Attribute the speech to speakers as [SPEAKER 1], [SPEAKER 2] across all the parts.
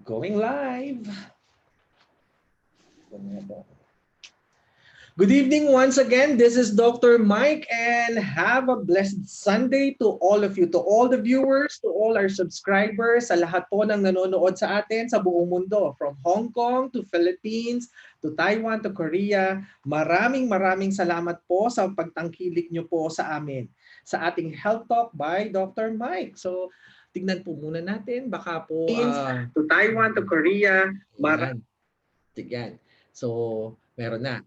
[SPEAKER 1] Going live. Good evening once again. This is Dr. Mike and have a blessed Sunday to all of you, to all the viewers, to all our subscribers, sa lahat po ng nanonood sa atin sa buong mundo, from Hong Kong to Philippines, to Taiwan, to Korea. Maraming salamat po sa pagtangkilik nyo po sa amin, sa ating Health Talk by Dr. Mike. So, tignan po muna natin, baka po to Taiwan, to Korea, tignan. So, meron na.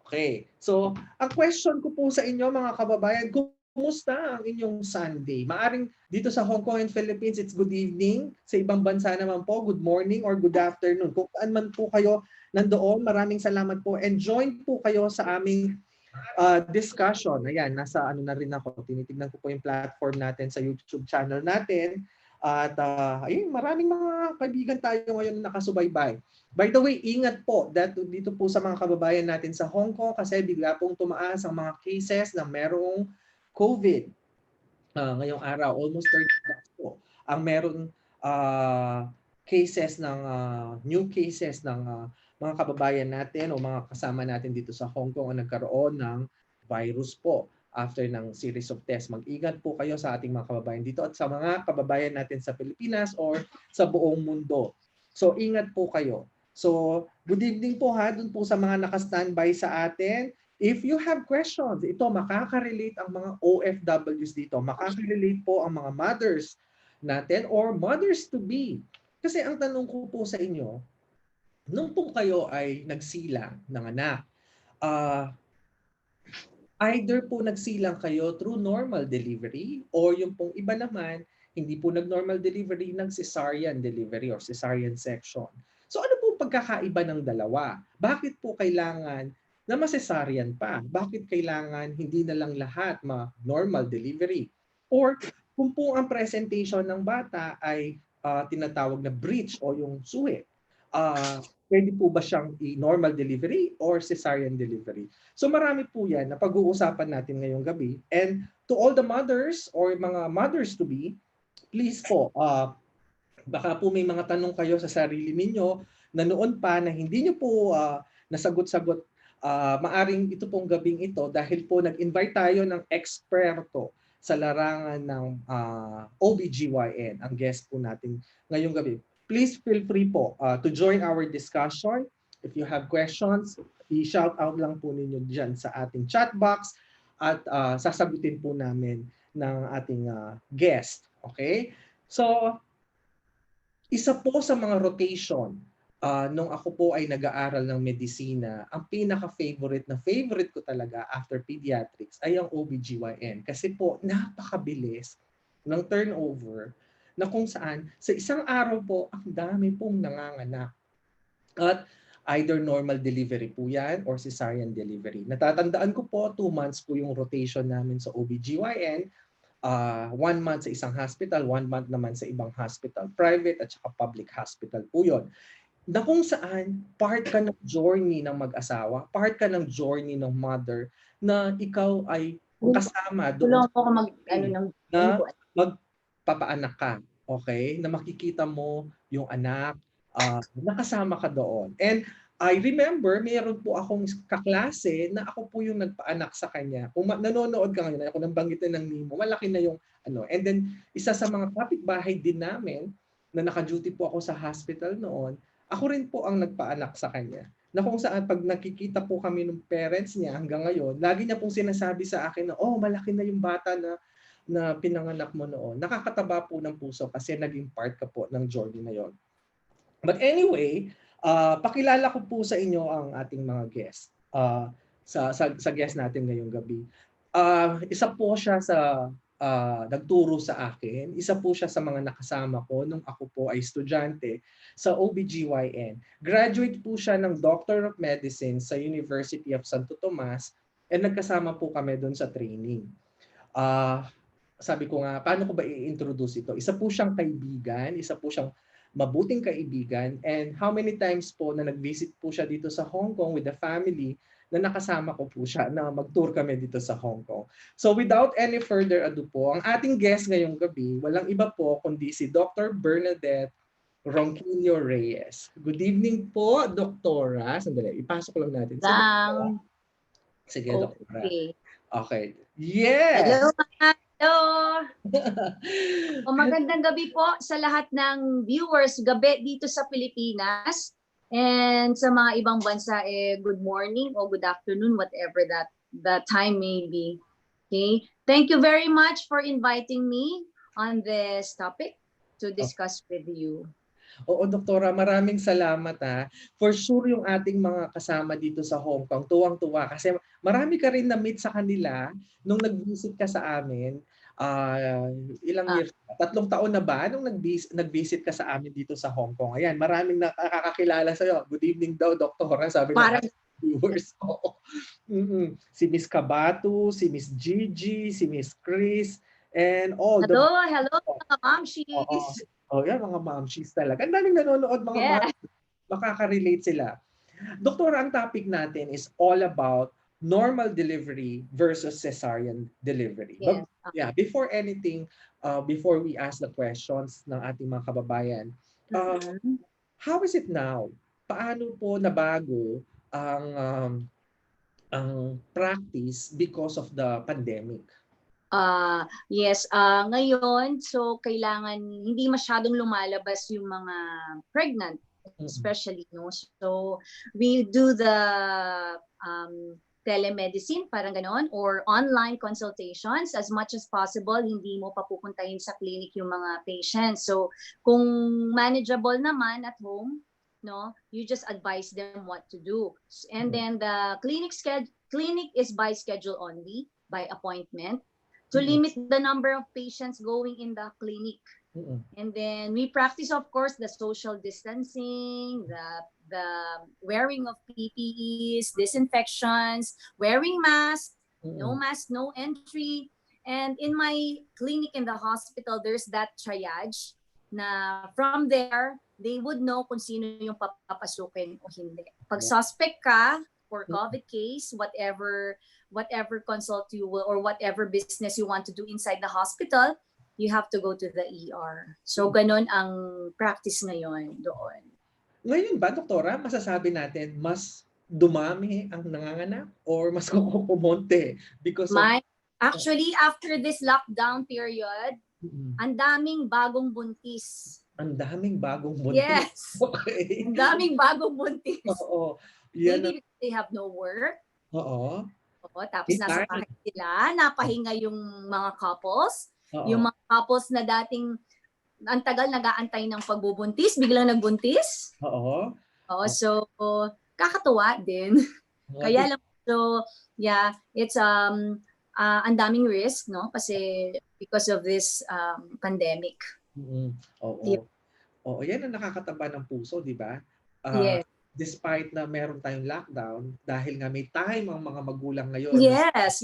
[SPEAKER 1] Okay. So, ang question ko po sa inyo mga kababayan, kumusta ang inyong Sunday? Maaring dito sa Hong Kong and Philippines, it's good evening. Sa ibang bansa naman po, good morning or good afternoon. Kung saan man po kayo nandoon, maraming salamat po. And join po kayo sa aming discussion. Ayan, nasa ano na rin ako. Tinitignan ko po yung platform natin sa YouTube channel natin. At ayun, maraming mga kaibigan tayo ngayon na nakasubaybay. By the way, ingat po dito po sa mga kababayan natin sa Hong Kong kasi bigla pong tumaas ang mga cases na merong COVID. Ngayong araw, almost 30 po. Ang meron cases ng new cases ng mga kababayan natin o mga kasama natin dito sa Hong Kong ang nagkaroon ng virus po after ng series of tests. Mag-ingat po kayo sa ating mga kababayan dito at sa mga kababayan natin sa Pilipinas or sa buong mundo. So, ingat po kayo. So, good evening po ha, dun po sa mga naka-standby sa atin. If you have questions, ito makaka-relate ang mga OFWs dito. Makaka-relate po ang mga mothers natin or mothers-to-be. Kasi ang tanong ko po sa inyo, nung po kayo ay nagsilang ng anak, either po nagsilang kayo through normal delivery or yung pong iba naman, hindi po nag-normal delivery, nag-cesarean delivery or Caesarean Section. So ano po pagkakaiba ng dalawa? Bakit po kailangan na ma-cesarean pa? Bakit kailangan hindi na lang lahat ma-normal delivery? Or kung po ang presentation ng bata ay tinatawag na breech o yung suhi, pwede po ba siyang normal delivery or cesarean delivery? So marami po yan na pag-uusapan natin ngayong gabi. And to all the mothers or mga mothers-to-be, please po, baka po may mga tanong kayo sa sarili ninyo na noon pa na hindi nyo po nasagot-sagot. Maaring ito pong gabing ito dahil po nag-invite tayo ng eksperto sa larangan ng OBGYN, ang guest po natin ngayong gabi. Please feel free po to join our discussion. If you have questions, i-shout out lang po ninyo dyan sa ating chat box at sasagutin po namin ng ating guest. Okay? So, isa po sa mga rotation nung ako po ay nag-aaral ng medisina, ang pinaka-favorite ko talaga after pediatrics ay ang OBGYN. Kasi po, napakabilis ng turnover na kung saan sa isang araw po, ang dami pong nanganganak. At either normal delivery po yan or cesarean delivery. Natatandaan ko po, 2 months po yung rotation namin sa OBGYN. 1 month sa isang hospital, 1 month naman sa ibang hospital, private at saka public hospital po yun. Na kung saan part ka ng journey ng mag-asawa, part ka ng journey ng mother na ikaw ay kasama doon na magpapaanak ka. Okay? Na makikita mo yung anak, nakasama ka doon. And I remember, mayroon po akong kaklase na ako po yung nagpaanak sa kanya. Kung nanonood ka ngayon, ako nang banggitin ng Nemo, malaki na yung ano. And then, isa sa mga kapitbahay din namin, na naka-duty po ako sa hospital noon, ako rin po ang nagpaanak sa kanya. Na kung saan pag nakikita po kami ng parents niya hanggang ngayon, lagi niya pong sinasabi sa akin na, oh, malaki na yung bata na pinanganak mo noon. Nakakataba po ng puso kasi naging part ka po ng journey na yon. But anyway, pakilala ko po sa inyo ang ating mga guest. Sa guest natin ngayong gabi. Isa po siya sa nagturo sa akin. Isa po siya sa mga nakasama ko nung ako po ay estudyante sa OBGYN. Graduate po siya ng Doctor of Medicine sa University of Santo Tomas and nagkasama po kami doon sa training. Sabi ko nga, paano ko ba i-introduce ito? Isa po siyang kaibigan, isa po siyang mabuting kaibigan, and how many times po na nag-visit po siya dito sa Hong Kong with the family na nakasama ko po siya na mag-tour kami dito sa Hong Kong. So without any further ado po, ang ating guest ngayong gabi, walang iba po kundi si Dr. Bernadette Ronquillo Reyes. Good evening po, Doktora. Sandali, ipasok lang natin. Si Doktora.
[SPEAKER 2] Lang.
[SPEAKER 1] Sige, Doktora.
[SPEAKER 2] Okay.
[SPEAKER 1] Okay. Yes!
[SPEAKER 2] Hello, hello! O magandang gabi po sa lahat ng viewers gabi dito sa Pilipinas. And sa mga ibang bansa, good morning or good afternoon, whatever that time may be. Okay? Thank you very much for inviting me on this topic to discuss with you.
[SPEAKER 1] Oo, Doktora, maraming salamat ha. For sure yung ating mga kasama dito sa Hong Kong, tuwang-tuwa kasi marami ka rin na-meet sa kanila nung nag-visit ka sa amin. Ilang years? 3 taon na ba nung nag-visit ka sa amin dito sa Hong Kong? Ayan, maraming nakakakilala sa iyo. Good evening daw, Doktora, sabi ng viewers. Oo. Si Miss Kabatu, si Miss Gigi, si Miss Chris, and all the...
[SPEAKER 2] Hello, Ma'am She's.
[SPEAKER 1] Oh, yan, mga momshies talaga. Ang daming nanonood, mga moms. Makaka-relate sila. Doktora, ang topic natin is all about normal delivery versus cesarean delivery.
[SPEAKER 2] Yes.
[SPEAKER 1] But yeah, before anything, before we ask the questions ng ating mga kababayan, how is it now? Paano po nabago ang practice because of the pandemic?
[SPEAKER 2] Yes, ngayon, so kailangan hindi masyadong lumalabas yung mga pregnant, especially, no? So we do the telemedicine, parang ganon, or online consultations as much as possible. Hindi mo papupuntahin sa clinic yung mga patients. So kung manageable naman at home, no, you just advise them what to do. And then the clinic is by schedule only, by appointment, to limit the number of patients going in the clinic. And then we practice, of course, the social distancing, the wearing of PPEs, disinfections, wearing masks, no mask, no entry. And in my clinic in the hospital, there's that triage na from there, they would know kung sino yung papapasukin o hindi. Pag suspect ka for COVID case, whatever consult you will or whatever business you want to do inside the hospital, you have to go to the ER. So ganun ang practice ngayon doon.
[SPEAKER 1] Ngayon ba, Doktora, masasabi natin mas dumami ang nanganganak or mas kukumonte because of...
[SPEAKER 2] Actually, after this lockdown period, ang daming bagong buntis.
[SPEAKER 1] Ang daming bagong buntis?
[SPEAKER 2] Yes.
[SPEAKER 1] Okay.
[SPEAKER 2] Ang daming bagong buntis.
[SPEAKER 1] Oo.
[SPEAKER 2] Maybe because they have no work.
[SPEAKER 1] Oo.
[SPEAKER 2] Tapos nasa bahay sila, napahinga yung mga couples. Yung mga couples na dating ang tagal nag-aantay ng pagbubuntis, biglang nagbuntis. So kakatuwa din. Kaya lang, so yeah, it's ang daming risk, no? Kasi because of this pandemic.
[SPEAKER 1] Oo, yan ang nakakataba ng puso, di ba?
[SPEAKER 2] Yes.
[SPEAKER 1] Despite na meron tayong lockdown, dahil nga may time ang mga magulang ngayon.
[SPEAKER 2] Yes.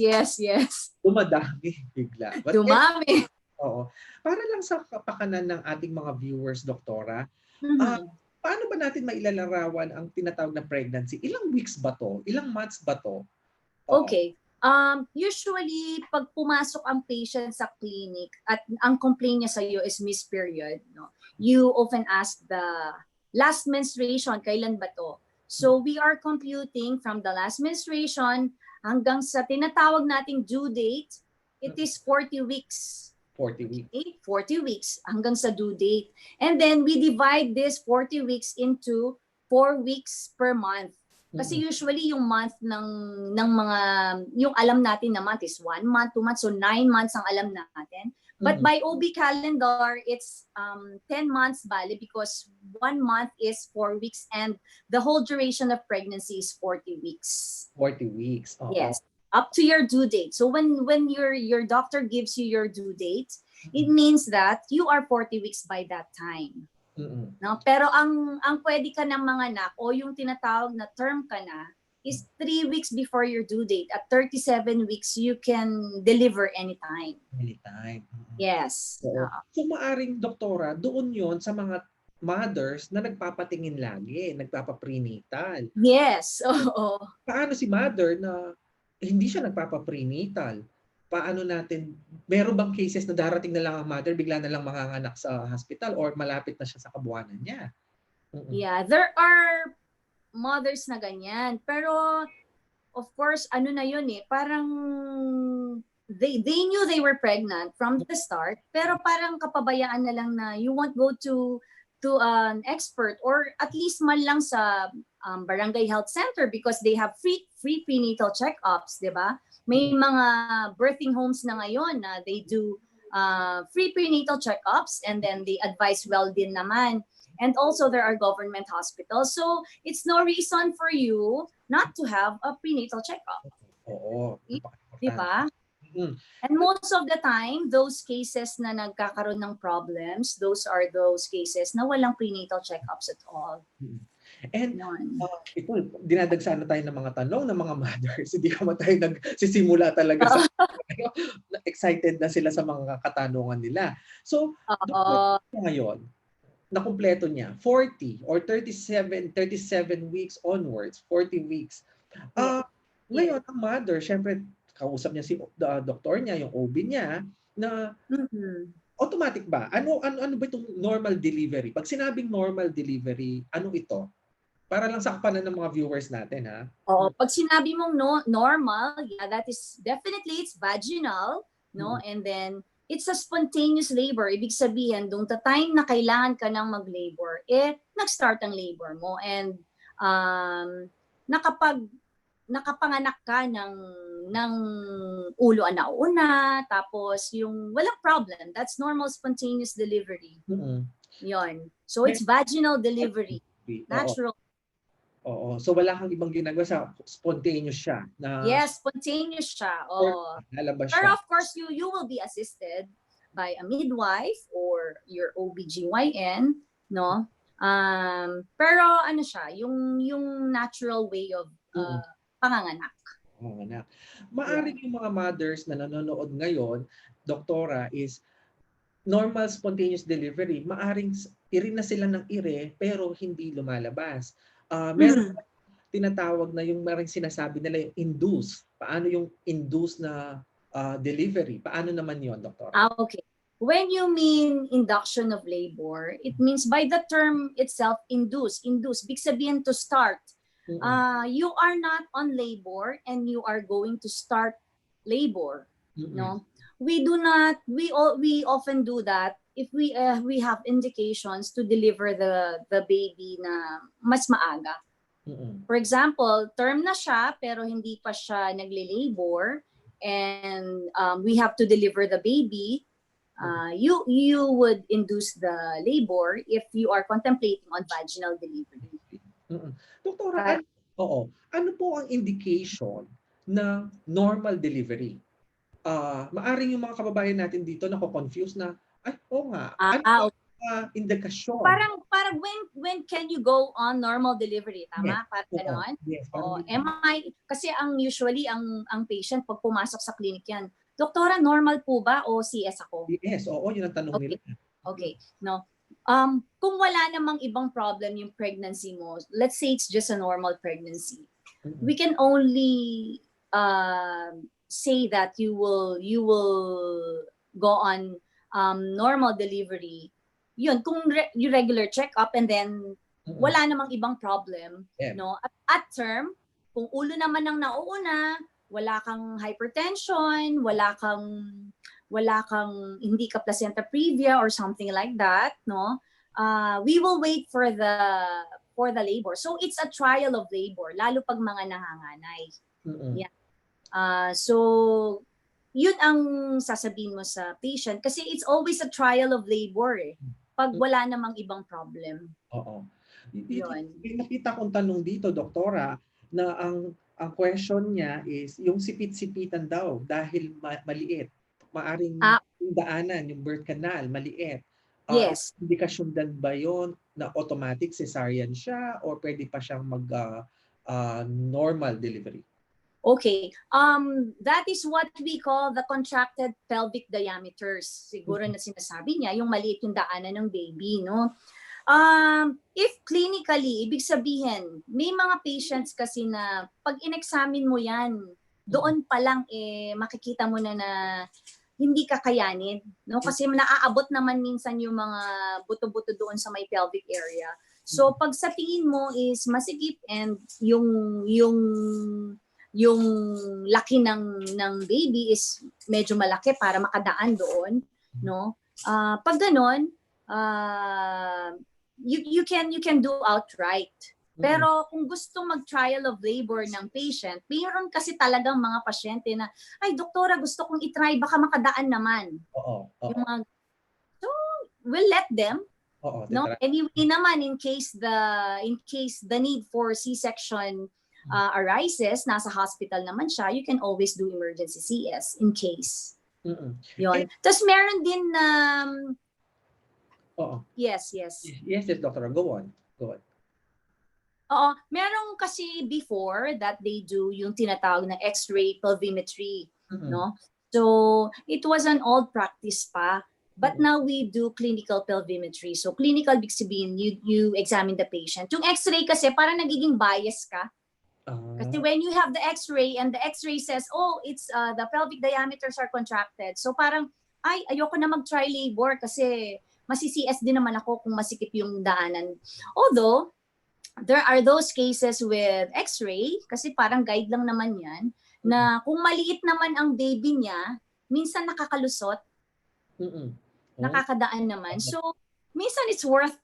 [SPEAKER 1] Dumadami bigla.
[SPEAKER 2] Dumami.
[SPEAKER 1] Oo. Para lang sa kapakanan ng ating mga viewers, Doktora, paano ba natin mailalarawan ang tinatawag na pregnancy? Ilang weeks ba to? Ilang months ba to?
[SPEAKER 2] Okay. Usually, pag pumasok ang patient sa clinic at ang complaint niya sa iyo is missed period, no? You often ask the last menstruation, kailan ba to? So we are computing from the last menstruation hanggang sa tinatawag nating due date, it is 40 weeks.
[SPEAKER 1] 40 weeks.
[SPEAKER 2] 40 weeks hanggang sa due date. And then we divide this 40 weeks into 4 weeks per month. Kasi usually yung month ng mga, yung alam natin na month is 1 month, 2 months, so 9 months ang alam natin. But by OB calendar, it's 10 months bali because 1 month is 4 weeks and the whole duration of pregnancy is 40 weeks.
[SPEAKER 1] 40 weeks.
[SPEAKER 2] Yes, up to your due date. So when your doctor gives you your due date, it means that you are 40 weeks by that time. No? Pero ang pwede ka ng manganak o yung tinatawag na term ka na is 3 weeks before your due date. At 37 weeks, you can deliver anytime.
[SPEAKER 1] Anytime.
[SPEAKER 2] Yes.
[SPEAKER 1] So maaring, Doktora, doon yon sa mga mothers na nagpapatingin lagi, nagpapaprenatal.
[SPEAKER 2] Yes. Oo.
[SPEAKER 1] Paano si mother na hindi siya nagpapaprenatal? paano natin, meron bang cases na darating na lang ang mother, bigla na lang manganganak sa hospital or malapit na siya sa kabuhanan niya?
[SPEAKER 2] Yeah, there are mothers na ganyan. Pero, of course, ano na yun eh, parang they knew they were pregnant from the start, pero parang kapabayaan na lang na you won't go to an expert or at least man lang sa barangay health center because they have free prenatal checkups, di ba? May mga birthing homes na ngayon na they do free prenatal checkups and then they advise well din naman. And also there are government hospitals. So it's no reason for you not to have a prenatal checkup.
[SPEAKER 1] Oo.
[SPEAKER 2] Di ba? And most of the time, those cases na nagkakaroon ng problems, those are those cases na walang prenatal checkups at all.
[SPEAKER 1] And ito, dinadagsa na tayo ng mga tanong ng mga mothers. Hindi naman tayo nagsisimula talaga sa excited na sila sa mga katanungan nila. So, ngayon, nakumpleto niya 40 or 37 weeks onwards, 40 weeks. Ngayon, ang mother, syempre, kausap niya si doktor niya, yung OB niya, na automatic ba? Ano ba itong normal delivery? Pag sinabing normal delivery, ano ito? Para lang sakpanan ng mga viewers natin, ha?
[SPEAKER 2] Oo, pag sinabi mong normal, yeah, that is definitely it's vaginal, no? And then it's a spontaneous labor. Ibig sabihin, dung ta time na kailangan ka nang mag-labor, nag-start ang labor mo and nakapanganak ka ng ulo ang nauna, tapos yung walang problem. That's normal spontaneous delivery. Yon. So it's vaginal delivery. Natural.
[SPEAKER 1] Oo. So wala kang ibang ginagawa, spontaneous siya.
[SPEAKER 2] Yes, spontaneous siya. Oh. Pero of course, you will be assisted by a midwife or your OBGYN, no? Pero ano siya, yung natural way of panganganak.
[SPEAKER 1] Maaring yung mga mothers na nanonood ngayon, doktora, is normal spontaneous delivery. Maaring ire na sila ng ire pero hindi lumalabas. Meron tinatawag na yung maring sinasabi nila yung induce. Paano yung induce na delivery? Paano naman yon, doktor?
[SPEAKER 2] Okay. When you mean induction of labor, it means by the term itself, induce. Big sabihin to start. You are not on labor and you are going to start labor. No, we do not. We often do that if we have indications to deliver the baby na mas maaga. For example, term na siya pero hindi pa siya nagle-labor and we have to deliver the baby. You would induce the labor if you are contemplating on vaginal delivery.
[SPEAKER 1] Doktora, ano po ang indication na normal delivery? Maaring yung mga kababayan natin dito nako-confuse na, indikasyon?
[SPEAKER 2] Parang when can you go on normal delivery? Tama? Parang ganon?
[SPEAKER 1] Yes,
[SPEAKER 2] kasi usually ang patient pag pumasok sa clinic yan, doktora, normal po ba o CS ako?
[SPEAKER 1] Yes, yun ang tanong nila.
[SPEAKER 2] Okay, no. Kung wala namang ibang problem yung pregnancy mo, let's say it's just a normal pregnancy, we can only say that you will go on normal delivery. Yun, kung yung regular check-up and then wala namang ibang problem, no? At term, kung ulo naman ang nauuna, wala kang hypertension, wala kang hindi ka placenta previa or something like that, no? We will wait for the labor. So it's a trial of labor, lalo pag mga nanganganay. Yeah. So yun ang sasabihin mo sa patient kasi it's always a trial of labor pag wala namang ibang problem.
[SPEAKER 1] Nakita kong tanong dito, doktora, na ang question niya is yung sipit-sipitan daw dahil maliit. Maaring yung daanan, yung birth canal, maliit.
[SPEAKER 2] Yes.
[SPEAKER 1] Indikasyon din ba yun na automatic cesarean siya or pwede pa siyang normal delivery?
[SPEAKER 2] Okay. That is what we call the contracted pelvic diameters. Siguro na sinasabi niya, yung maliit yung daanan ng baby, no? If clinically, ibig sabihin, may mga patients kasi na pag in-examine mo yan, doon pa lang makikita mo na hindi kakayanin, no? Kasi naaabot naman minsan yung mga buto-buto doon sa may pelvic area. So pag sa tingin mo is masikip and yung laki ng baby is medyo malaki para makadaan doon, no? Pag ganon, you can do outright. Pero kung gusto mag-trial of labor ng patient, mayroon kasi talagang mga pasyente na, ay doktora, gusto kong i-try, baka makadaan naman. Yung mga, so we'll let them. No? Anyway naman, in case the need for C-section arises, nasa hospital naman siya, you can always do emergency CS in case. Yun. Tapos meron din yes,
[SPEAKER 1] doctor, go on.
[SPEAKER 2] Oo, meron kasi before that they do yung tinatawag na X-ray pelvimetry, no? So, it was an old practice pa, but now we do clinical pelvimetry. So, clinical ibig sabihin, you examine the patient. Yung X-ray kasi parang nagiging bias ka. Kasi when you have the X-ray and the X-ray says, oh, it's the pelvic diameters are contracted. So, parang, ay, ayoko na mag-try labor kasi masi-CS din naman ako kung masikip yung daanan. Although, there are those cases with X-ray, kasi parang guide lang naman yan, na kung maliit naman ang baby niya, minsan nakakalusot, nakakadaan naman. So, minsan it's worth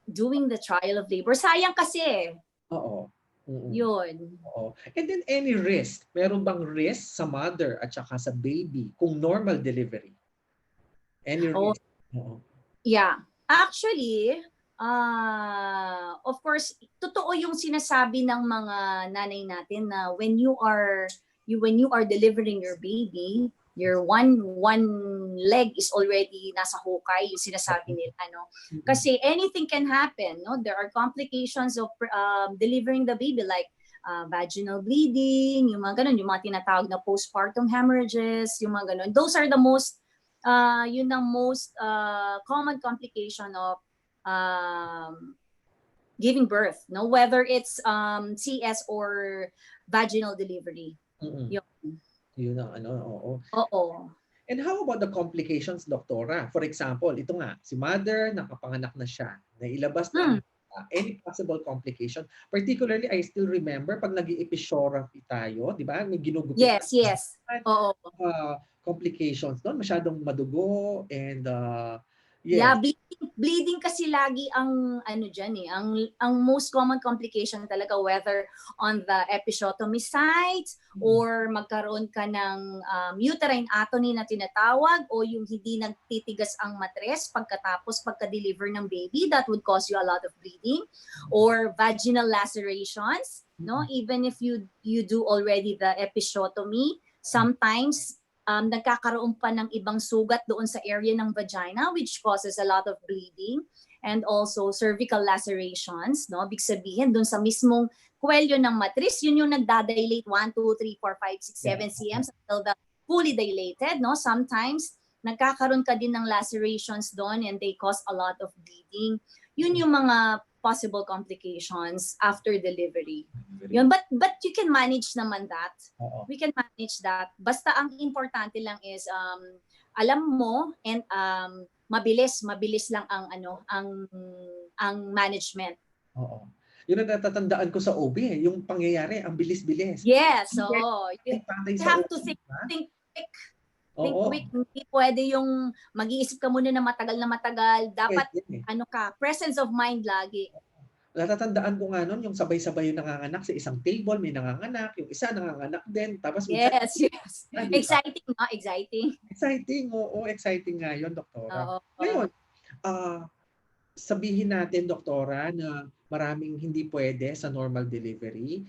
[SPEAKER 2] doing the trial of labor. Sayang kasi. Yun.
[SPEAKER 1] And then any risk? Meron bang risk sa mother at saka sa baby kung normal delivery? Any risk?
[SPEAKER 2] Yeah. Actually, of course, totoo yung sinasabi ng mga nanay natin na when you are delivering your baby, your one leg is already nasa hukay, yung sinasabi nila, no? Kasi anything can happen, no? There are complications of delivering the baby like vaginal bleeding, yung mga ganun, yung mga tinatawag na postpartum hemorrhages, yung mga ganun. Those are the most common complication of giving birth, no, whether it's CS or vaginal delivery.
[SPEAKER 1] Yun ang oo.
[SPEAKER 2] Oo.
[SPEAKER 1] And how about the complications, doktora? For example, ito nga, si mother, nakapanganak na siya, nailabas na any possible complication. Particularly, I still remember pag nag-i-episiotomy tayo, di ba? May ginugupit.
[SPEAKER 2] Yes. Oo.
[SPEAKER 1] Complications doon, masyadong madugo and
[SPEAKER 2] yeah, bleeding kasi lagi ang ano diyan ang most common complication talaga, whether on the episiotomy site or magkaroon ka ng uterine atony na tinatawag, o yung hindi nagtitigas ang matres pagka-deliver ng baby, that would cause you a lot of bleeding, or vaginal lacerations, no, even if you do already the episiotomy, sometimes nagkakaroon pa ng ibang sugat doon sa area ng vagina, which causes a lot of bleeding, and also cervical lacerations, no? Ibig sabihin doon sa mismong kwelyo ng matris, yun yung nagdadilate 1, 2, 3, 4, 5, 6, 7 cm until the fully dilated, no? Sometimes nagkakaroon ka din ng lacerations doon and they cause a lot of bleeding. Yun yung mga possible complications after delivery. Yun, but you can manage naman that. We can manage that. Basta ang importante lang is alam mo and mabilis lang ang ang management.
[SPEAKER 1] Yun ang natatandaan ko sa OB, yung pangyayari, ang bilis-bilis.
[SPEAKER 2] Yes, so you have to think quick. Think quick. Hindi pwede yung mag-iisip ka muna na matagal. Dapat presence of mind lagi.
[SPEAKER 1] Natatandaan ko nga nun, yung sabay-sabay yung nanganganak sa isang table, may nanganganak, yung isa nanganganak din. Tapos
[SPEAKER 2] yes. Exciting, no? Exciting,
[SPEAKER 1] oo. Exciting nga yun, doktora. Ngayon, sabihin natin, doktora, na maraming hindi pwede sa normal delivery.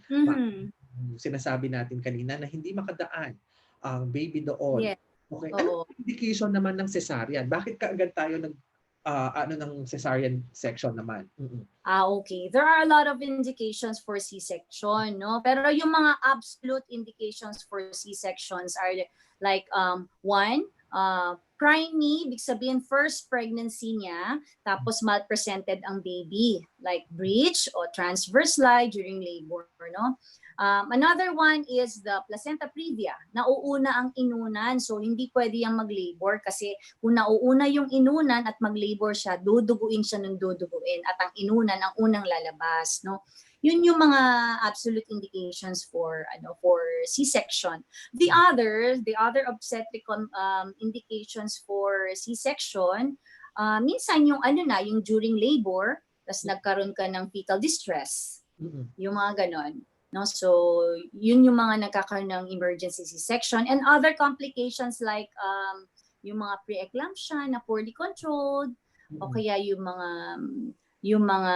[SPEAKER 1] Sinasabi natin kanina na hindi makadaan ang baby doon.
[SPEAKER 2] Yes.
[SPEAKER 1] Okay. Ano indication naman ng cesarean? Bakit kaagad tayo ng cesarean section naman?
[SPEAKER 2] Okay. There are a lot of indications for C-section, no? Pero yung mga absolute indications for C-sections are like one, preemie, ibig sabihin first pregnancy niya, tapos malpresented ang baby. like breech or transverse lie during labor, no? Another one is the placenta previa. Nauuna ang inunan, so hindi pwede yung mag-labor kasi kung nauuna yung inunan at mag-labor siya, duduguin siya ng duduguin at ang inunan ang unang lalabas, no? Yun yung mga absolute indications for C-section. The other obstetric indications for C-section, minsan yung yung during labor, tas nagkaroon ka ng fetal distress. Yung mga ganon. No, so yun yung mga nagkakaroon ng emergency C-section and other complications like yung mga pre-eclampsia na poorly controlled o kaya yung mga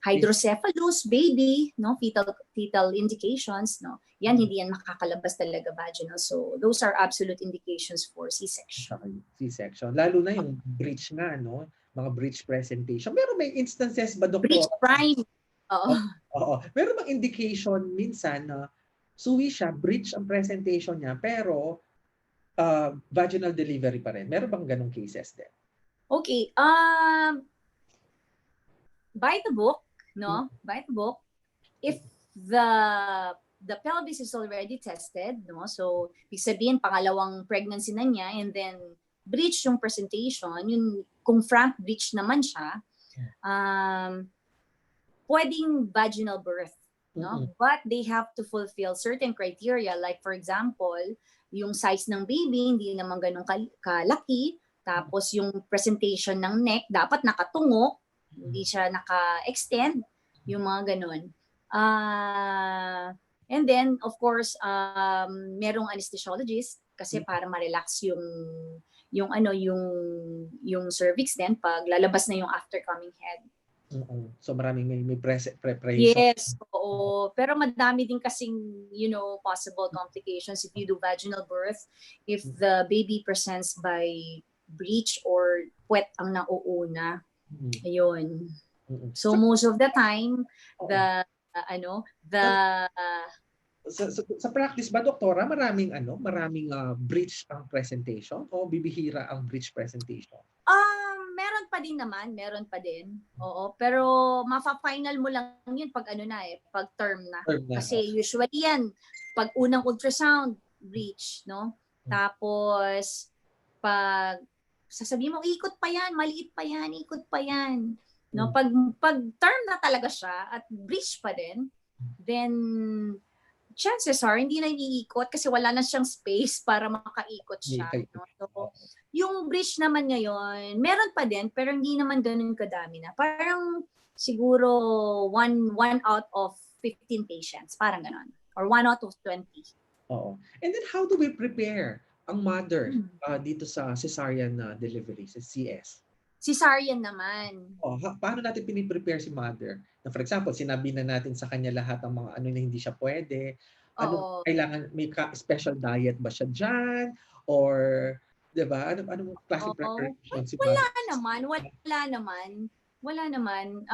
[SPEAKER 2] hydrocephalus baby, no, fetal indications, no. Yan hindi yan makakalabas talaga vaginal. So those are absolute indications for C-section.
[SPEAKER 1] C-section. Lalo na yung breech nga, no? Mga breech presentation. Pero may instances ba, Doktor?
[SPEAKER 2] Breech prime.
[SPEAKER 1] Oo. Meron bang indication minsan na suwi siya, breech ang presentation niya, pero vaginal delivery pa rin? Meron bang ganong cases din?
[SPEAKER 2] Okay. By the book, no? By the book, if the pelvis is already tested, no? So, ibig sabihin, pangalawang pregnancy na niya, and then breech yung presentation, yung kung frank breech naman siya, pwedeng vaginal birth, no? But they have to fulfill certain criteria, like for example, yung size ng baby hindi naman ganun kalaki, tapos yung presentation ng neck dapat nakatungo, hindi siya naka-extend, yung mga ganun. And then of course, merong anesthesiologist kasi para ma-relax yung cervix din pag lalabas na yung aftercoming head.
[SPEAKER 1] So maraming may preparation.
[SPEAKER 2] Yes, oo. Pero madami din kasing, possible complications if you do vaginal birth, if the baby presents by breech or puwet ang nauuna. Ayun. So most of the time,
[SPEAKER 1] sa practice ba, doktora, maraming breech ang presentation o bibihira ang breech presentation?
[SPEAKER 2] Meron pa din. Oo, pero mafa-final mo lang yun pag pag term na. Kasi usually yan, pag unang ultrasound, breech, no? Tapos, pag sasabihin mo, ikot pa yan, maliit pa yan, ikot pa yan. No? Pag term na talaga siya at breech pa din, then chances are, hindi na iikot kasi wala na siyang space para makaikot siya. No? So, yung breech naman ngayon, meron pa din, pero hindi naman ganun kadami na. Parang siguro 1 out of 15 patients, parang ganun. Or 1 out of 20.
[SPEAKER 1] Oo. And then how do we prepare ang mother dito sa cesarean delivery, sa CS?
[SPEAKER 2] Cesarean naman.
[SPEAKER 1] Paano natin piniprepare si mother? Na for example, sinabi na natin sa kanya lahat ng mga na hindi siya pwede. Kailangan may special diet ba siya dyan? Or, di ba? Anong klase preparation si mother?
[SPEAKER 2] Wala naman.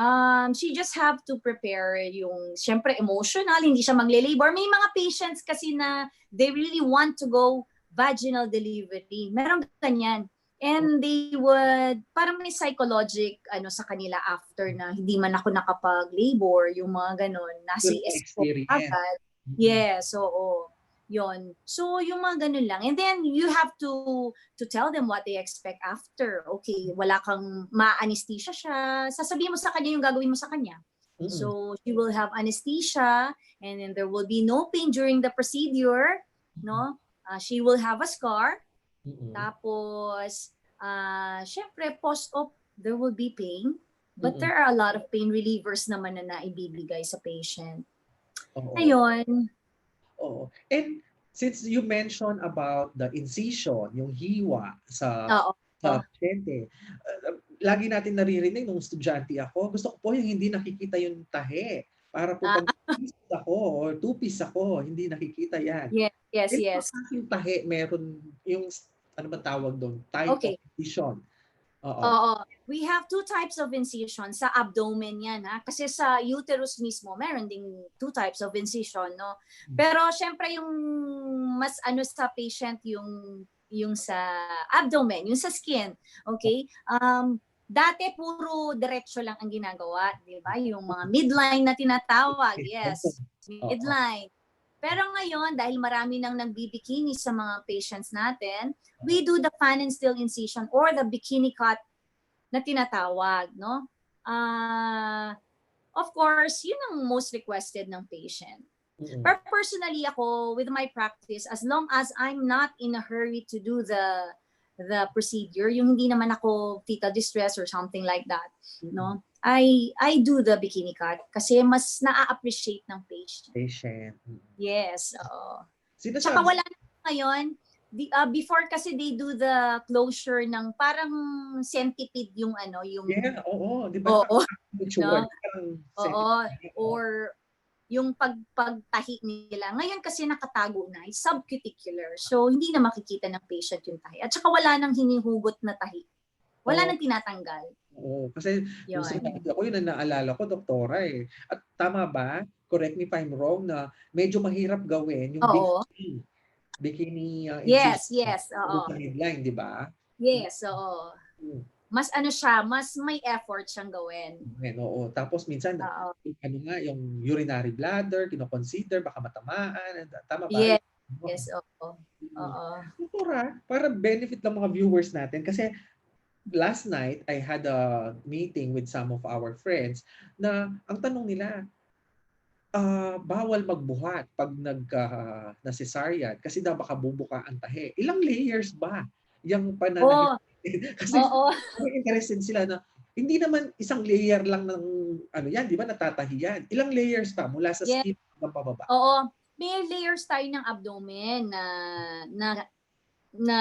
[SPEAKER 2] She just have to prepare yung, syempre, emotional, hindi siya magle-labor. May mga patients kasi na they really want to go vaginal delivery. Meron ganyan. And they would, parang may psychologic sa kanila after na hindi man ako nakapag-labor, yung mga ganon, na-CS ko agad. Yes, oo. Yun. So, yung mga ganun lang. And then, you have to tell them what they expect after. Okay, wala kang ma-anesthesia siya. Sasabihin mo sa kanya yung gagawin mo sa kanya. So, she will have anesthesia and then there will be no pain during the procedure. No? She will have a scar. Tapos, syempre, post-op, there will be pain. But there are a lot of pain relievers naman na naibibigay sa patient. Ayun.
[SPEAKER 1] Oo. And since you mentioned about the incision, yung hiwa sa pasyente, lagi natin naririnig nung estudyante ako, gusto ko po yung hindi nakikita yung tahe. Para po pag two-piece ako or two-piece ako, hindi nakikita yan.
[SPEAKER 2] Yes.
[SPEAKER 1] Yung tahe, meron yung ano ba tawag doon? Type of incision.
[SPEAKER 2] Oo. We have 2 types of incision. Sa abdomen yan, ha? Kasi sa uterus mismo, meron ding 2 types of incision, no? Pero syempre yung mas sa patient yung sa abdomen, yung sa skin. Okay? Dati puro diretso lang ang ginagawa, di ba? Yung mga midline na tinatawag, yes,
[SPEAKER 1] Oo.
[SPEAKER 2] midline. Pero ngayon, dahil marami nang nagbibikini sa mga patients natin, we do the fan and steel incision or the bikini cut na tinatawag, no? Of course, yun ang most requested ng patient.
[SPEAKER 1] Mm.
[SPEAKER 2] Pero personally ako, with my practice, as long as I'm not in a hurry to do the procedure, yung hindi naman ako fetal distress or something like that, no? I do the bikini cut kasi mas na-appreciate ng patient.
[SPEAKER 1] Patient.
[SPEAKER 2] Yes, oo. Tsaka
[SPEAKER 1] Sinasabi,
[SPEAKER 2] wala na ngayon, before kasi they do the closure ng parang centipede yung ano, yung
[SPEAKER 1] yeah, oo, di ba?
[SPEAKER 2] oo,
[SPEAKER 1] Itsura
[SPEAKER 2] no?
[SPEAKER 1] niya parang
[SPEAKER 2] Oo,
[SPEAKER 1] centipede,
[SPEAKER 2] or yung pagtahi nila. Ngayon kasi nakatago na, is subcuticular. So, hindi na makikita ng patient yung tahi. At saka wala nang hinihugot na tahi. Wala
[SPEAKER 1] Oo,
[SPEAKER 2] nang tinatanggal.
[SPEAKER 1] oo. Kasi nung
[SPEAKER 2] Yun.
[SPEAKER 1] sinabi ako, yun ang naalala ko, doktora eh. At tama ba? Correct me if I'm wrong na medyo mahirap gawin yung
[SPEAKER 2] Oo.
[SPEAKER 1] bikini incision
[SPEAKER 2] Yes, yes. Oo.
[SPEAKER 1] sa midline, di ba?
[SPEAKER 2] Yes, oo.
[SPEAKER 1] Mm.
[SPEAKER 2] Mas ano siya, mas may effort siyang gawin.
[SPEAKER 1] Ayan, oo. Tapos minsan,
[SPEAKER 2] Oo.
[SPEAKER 1] ano nga, yung urinary bladder, kino-consider, baka matamaan. Tama ba?
[SPEAKER 2] Yes, yes, oo.
[SPEAKER 1] Mm.
[SPEAKER 2] Oo.
[SPEAKER 1] Doktora, para benefit ng mga viewers natin, kasi last night, I had a meeting with some of our friends na ang tanong nila, bawal magbuhat pag na cesarean kasi daw baka bubuka ang tahi. Ilang layers ba yung pananahimik?
[SPEAKER 2] Oo.
[SPEAKER 1] Kasi
[SPEAKER 2] Oo.
[SPEAKER 1] interested sila na hindi naman isang layer lang ng ano yan, di ba natatahi yan. Ilang layers pa mula sa
[SPEAKER 2] Yes.
[SPEAKER 1] skin hanggang pababa?
[SPEAKER 2] Oo. May layers tayo ng abdomen na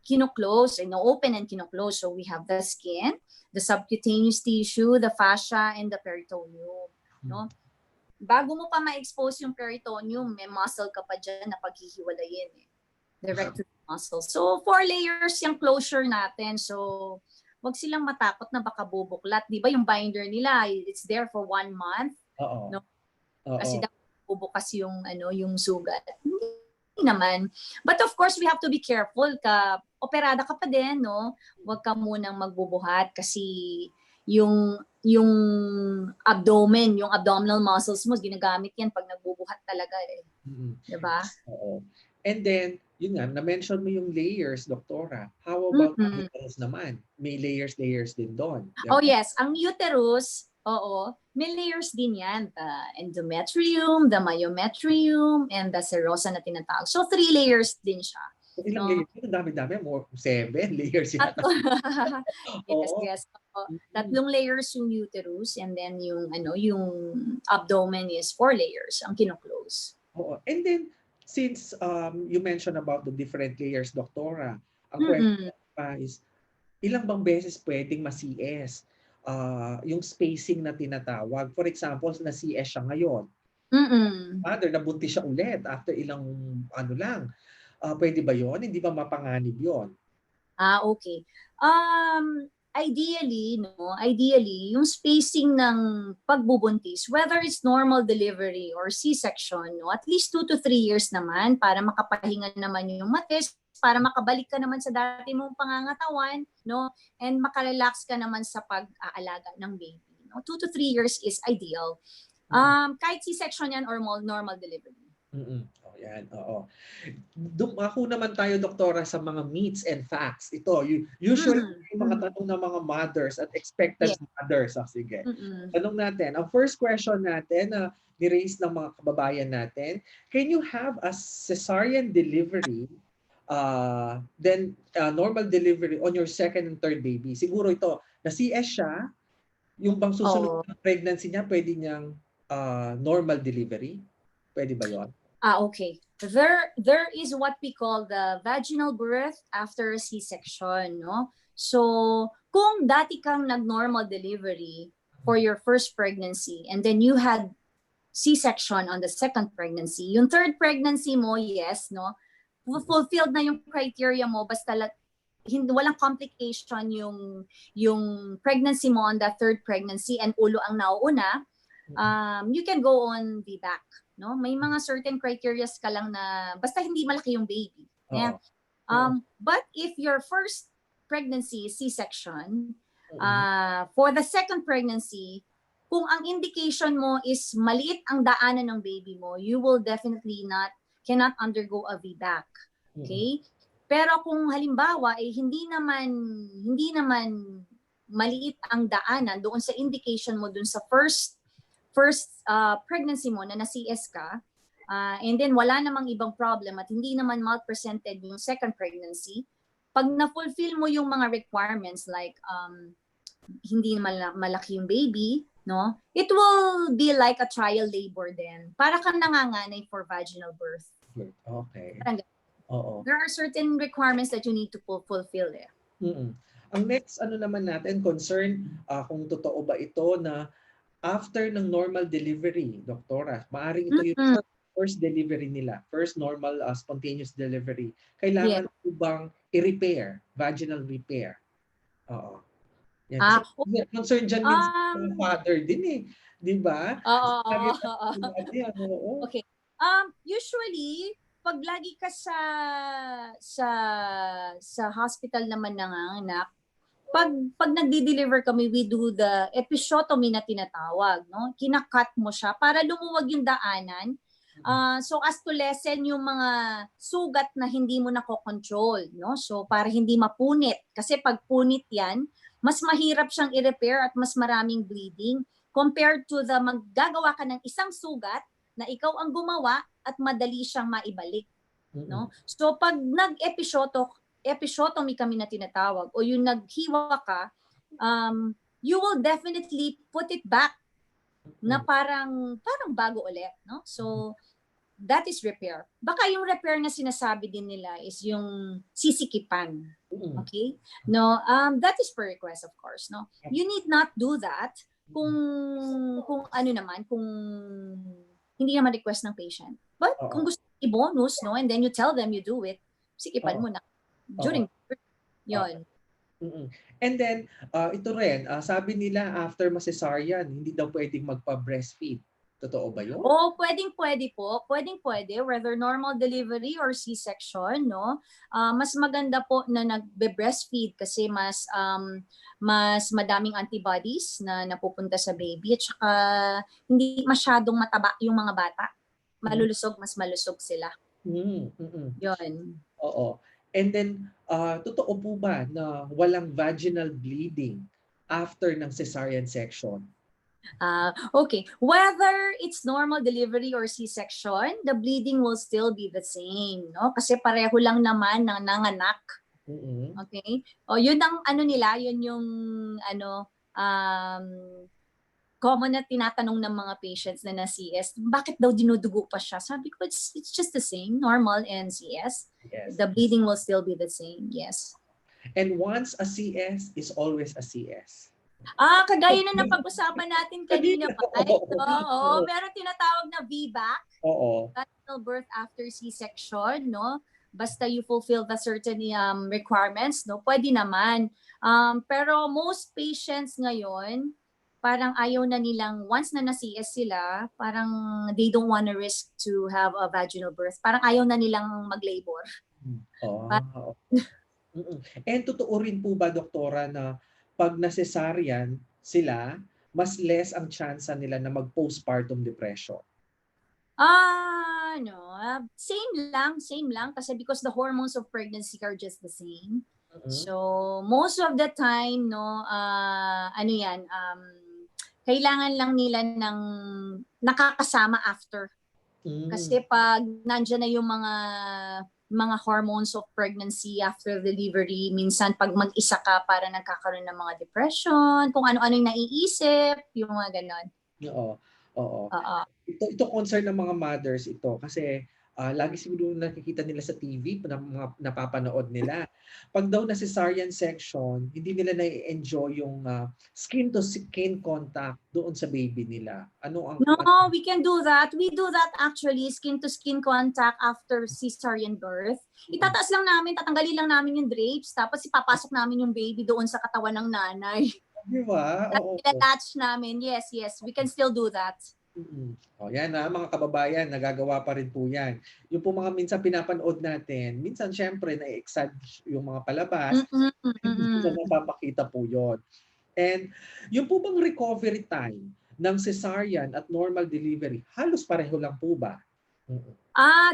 [SPEAKER 2] kino-close, open and kino-close. So we have the skin, the subcutaneous tissue, the fascia, and the peritoneum. No? Bago mo pa ma-expose yung peritoneum, may muscle ka pa dyan na paghihiwalayin. Direct to the muscle. So 4 layers yung closure natin. So wag silang matakot na baka bubuklat. Di ba yung binder nila, it's there for 1 month.
[SPEAKER 1] Oo.
[SPEAKER 2] No?
[SPEAKER 1] Oo.
[SPEAKER 2] Kasi bubukas yung yung sugat. Hindi naman. But of course, we have to be careful operada ka pa din, no? Huwag ka munang magbubuhat kasi yung abdomen, yung abdominal muscles mo, ginagamit yan pag nagbubuhat talaga eh. Diba?
[SPEAKER 1] Oo. And then, yun nga, na-mention mo yung layers, doktora. How about ang uterus naman? May layers din doon.
[SPEAKER 2] Oh yes, ang uterus, oo, may layers din yan. The endometrium, the myometrium, and the serosa na tinatawag. So 3 layers din siya.
[SPEAKER 1] So, ilang layers? Ang dami-dami. More 7 layers yata.
[SPEAKER 2] Yes,
[SPEAKER 1] Oo.
[SPEAKER 2] yes. Tatlong layers yung uterus, and then yung abdomen is 4 layers ang kino-close.
[SPEAKER 1] Oo. And then, since you mentioned about the different layers, doktora, ang question pa is, ilang bang beses pwedeng ma-CS? Yung spacing na tinatawag. For example, na-CS siya ngayon. Mother, nabuntis siya ulit after ilang ano lang. Pwede ba yon? Hindi ba mapanganib yon?
[SPEAKER 2] Okay. Ideally, yung spacing ng pagbubuntis, whether it's normal delivery or C-section, at least 2 to 3 years naman para makapahinga naman yung matis, para makabalik ka naman sa dati mong pangangatawan, and makarelax ka naman sa pag-aalaga ng baby. 2 to 3 years is ideal. Kahit C-section yan or normal delivery.
[SPEAKER 1] Oh, yan. Oo. Ako naman tayo, doktora, sa mga myths and facts. Ito, usually yung mga tanong ng mga mothers at expectant mothers. Sige. Tanong natin. Ang first question natin na ni-raise ng mga kababayan natin, can you have a cesarean delivery then normal delivery on your second and third baby? Siguro ito, na-CS siya, yung bang susunod na pregnancy niya, pwede niyang normal delivery? Pwede ba yun?
[SPEAKER 2] Okay. There is what we call the vaginal birth after a C-section, no? So, kung dati kang nag-normal delivery for your first pregnancy and then you had C-section on the second pregnancy, yung third pregnancy mo, yes, no? Fulfilled na yung criteria mo basta walang complication yung pregnancy mo on the third pregnancy and ulo ang nauuna, you can go on VBAC. No, may mga certain criteria ka lang na basta hindi malaki yung baby. Yeah. But if your first pregnancy is C-section, For the second pregnancy, kung ang indication mo is maliit ang daanan ng baby mo, you will definitely cannot undergo a VBAC. Okay? Pero kung halimbawa hindi naman maliit ang daanan doon sa indication mo doon sa first pregnancy mo na CS ka, and then wala namang ibang problem at hindi naman malpresented yung second pregnancy, pag na-fulfill mo yung mga requirements like hindi malaki yung baby, no? It will be like a trial labor then. Para kang nanganganay for vaginal birth.
[SPEAKER 1] Okay.
[SPEAKER 2] Oo. There are certain requirements that you need to fulfill there.
[SPEAKER 1] Ang next naman natin concern kung totoo ba ito na after ng normal delivery, doktora, maaring ito yung first delivery nila, first normal spontaneous delivery. Kailangan po bang i-repair, vaginal repair? Oo. Yan. Concern dyan minsan ng father din eh. Di ba?
[SPEAKER 2] Okay. Usually, pag lagi ka sa hospital naman nanganganak, pag nagdi-deliver kami, we do the episiotomy na tinatawag, no? Kinakat mo siya para lumuwag yung daanan. So as to lessen yung mga sugat na hindi mo nakokontrol, no? So para hindi mapunit. Kasi pag punit yan, mas mahirap siyang i-repair at mas maraming bleeding compared to the maggagawa ka ng isang sugat na ikaw ang gumawa at madali siyang maibalik, no? So pag episiotomy kami na tinatawag o yung naghiwa ka, you will definitely put it back na parang bago ulit, no? So that is repair. Baka yung repair na sinasabi din nila is yung sisikipan. Okay? No, that is per request of course, no. You need not do that kung hindi naman request ng patient. But kung gusto i-bonus, no, and then you tell them you do it, sikipan mo na during yon.
[SPEAKER 1] And then ito rin, sabi nila after cesarean, hindi daw pwedeng magpa-breastfeed. Totoo ba yun?
[SPEAKER 2] Pwede po. Pwede, whether normal delivery or C-section, no? Mas maganda po na nagbe-breastfeed kasi mas madaming antibodies na napupunta sa baby at saka hindi masyadong mataba yung mga bata. Mas malusog sila. Yun.
[SPEAKER 1] Oo. And then, totoo po ba na walang vaginal bleeding after ng cesarean section?
[SPEAKER 2] Okay. Whether it's normal delivery or C-section, the bleeding will still be the same, no? Kasi pareho lang naman ng nanganak. Okay? Yun ang yun yung common na tinatanong ng mga patients na CS, bakit daw dinudugo pa siya? Sabi ko, it's just the same, normal and CS. Yes. The bleeding will still be the same, yes.
[SPEAKER 1] And once a CS is always a CS.
[SPEAKER 2] Kagaya na napag-usapan natin kanina pa. Meron tinatawag na VBAC. Vaginal birth after C-section, no? Basta you fulfill the certain requirements, no? Pwede naman. Pero most patients ngayon, parang ayaw na nilang, once na na-CS sila, parang they don't want to risk to have a vaginal birth. Parang ayaw na nilang mag-labor.
[SPEAKER 1] And totoo rin po ba, doktora, na pag na-cesarean sila, mas less ang chance nila na mag-postpartum depression?
[SPEAKER 2] No. Same lang. Kasi because the hormones of pregnancy are just the same. So, most of the time, no, kailangan lang nila ng nakakasama after. Kasi pag nandiyan na yung mga hormones of pregnancy after delivery, minsan pag mag-isa ka para nagkakaroon ng mga depression, kung ano-ano yung naiisip, yung mga ganon.
[SPEAKER 1] Oo. Ito concern ng mga mothers ito kasi lagi siguro nakikita nila sa TV, mga napapanood nila. Pag daw na cesarean section, hindi nila na-enjoy yung skin to skin contact doon sa baby nila. No,
[SPEAKER 2] we can do that. We do that actually, skin to skin contact after cesarean birth. Itataas lang namin, tatanggalin lang namin yung drapes, tapos ipapasok namin yung baby doon sa katawan ng nanay.
[SPEAKER 1] Di ba?
[SPEAKER 2] Attach namin. Yes, we can still do that.
[SPEAKER 1] Yan mga kababayan, nagagawa pa rin po yan. Yung po mga minsan pinapanood natin, minsan syempre na-exag yung mga palabas, minsan napapakita po yun. And yung po bang recovery time ng cesarean at normal delivery, halos pareho lang po ba?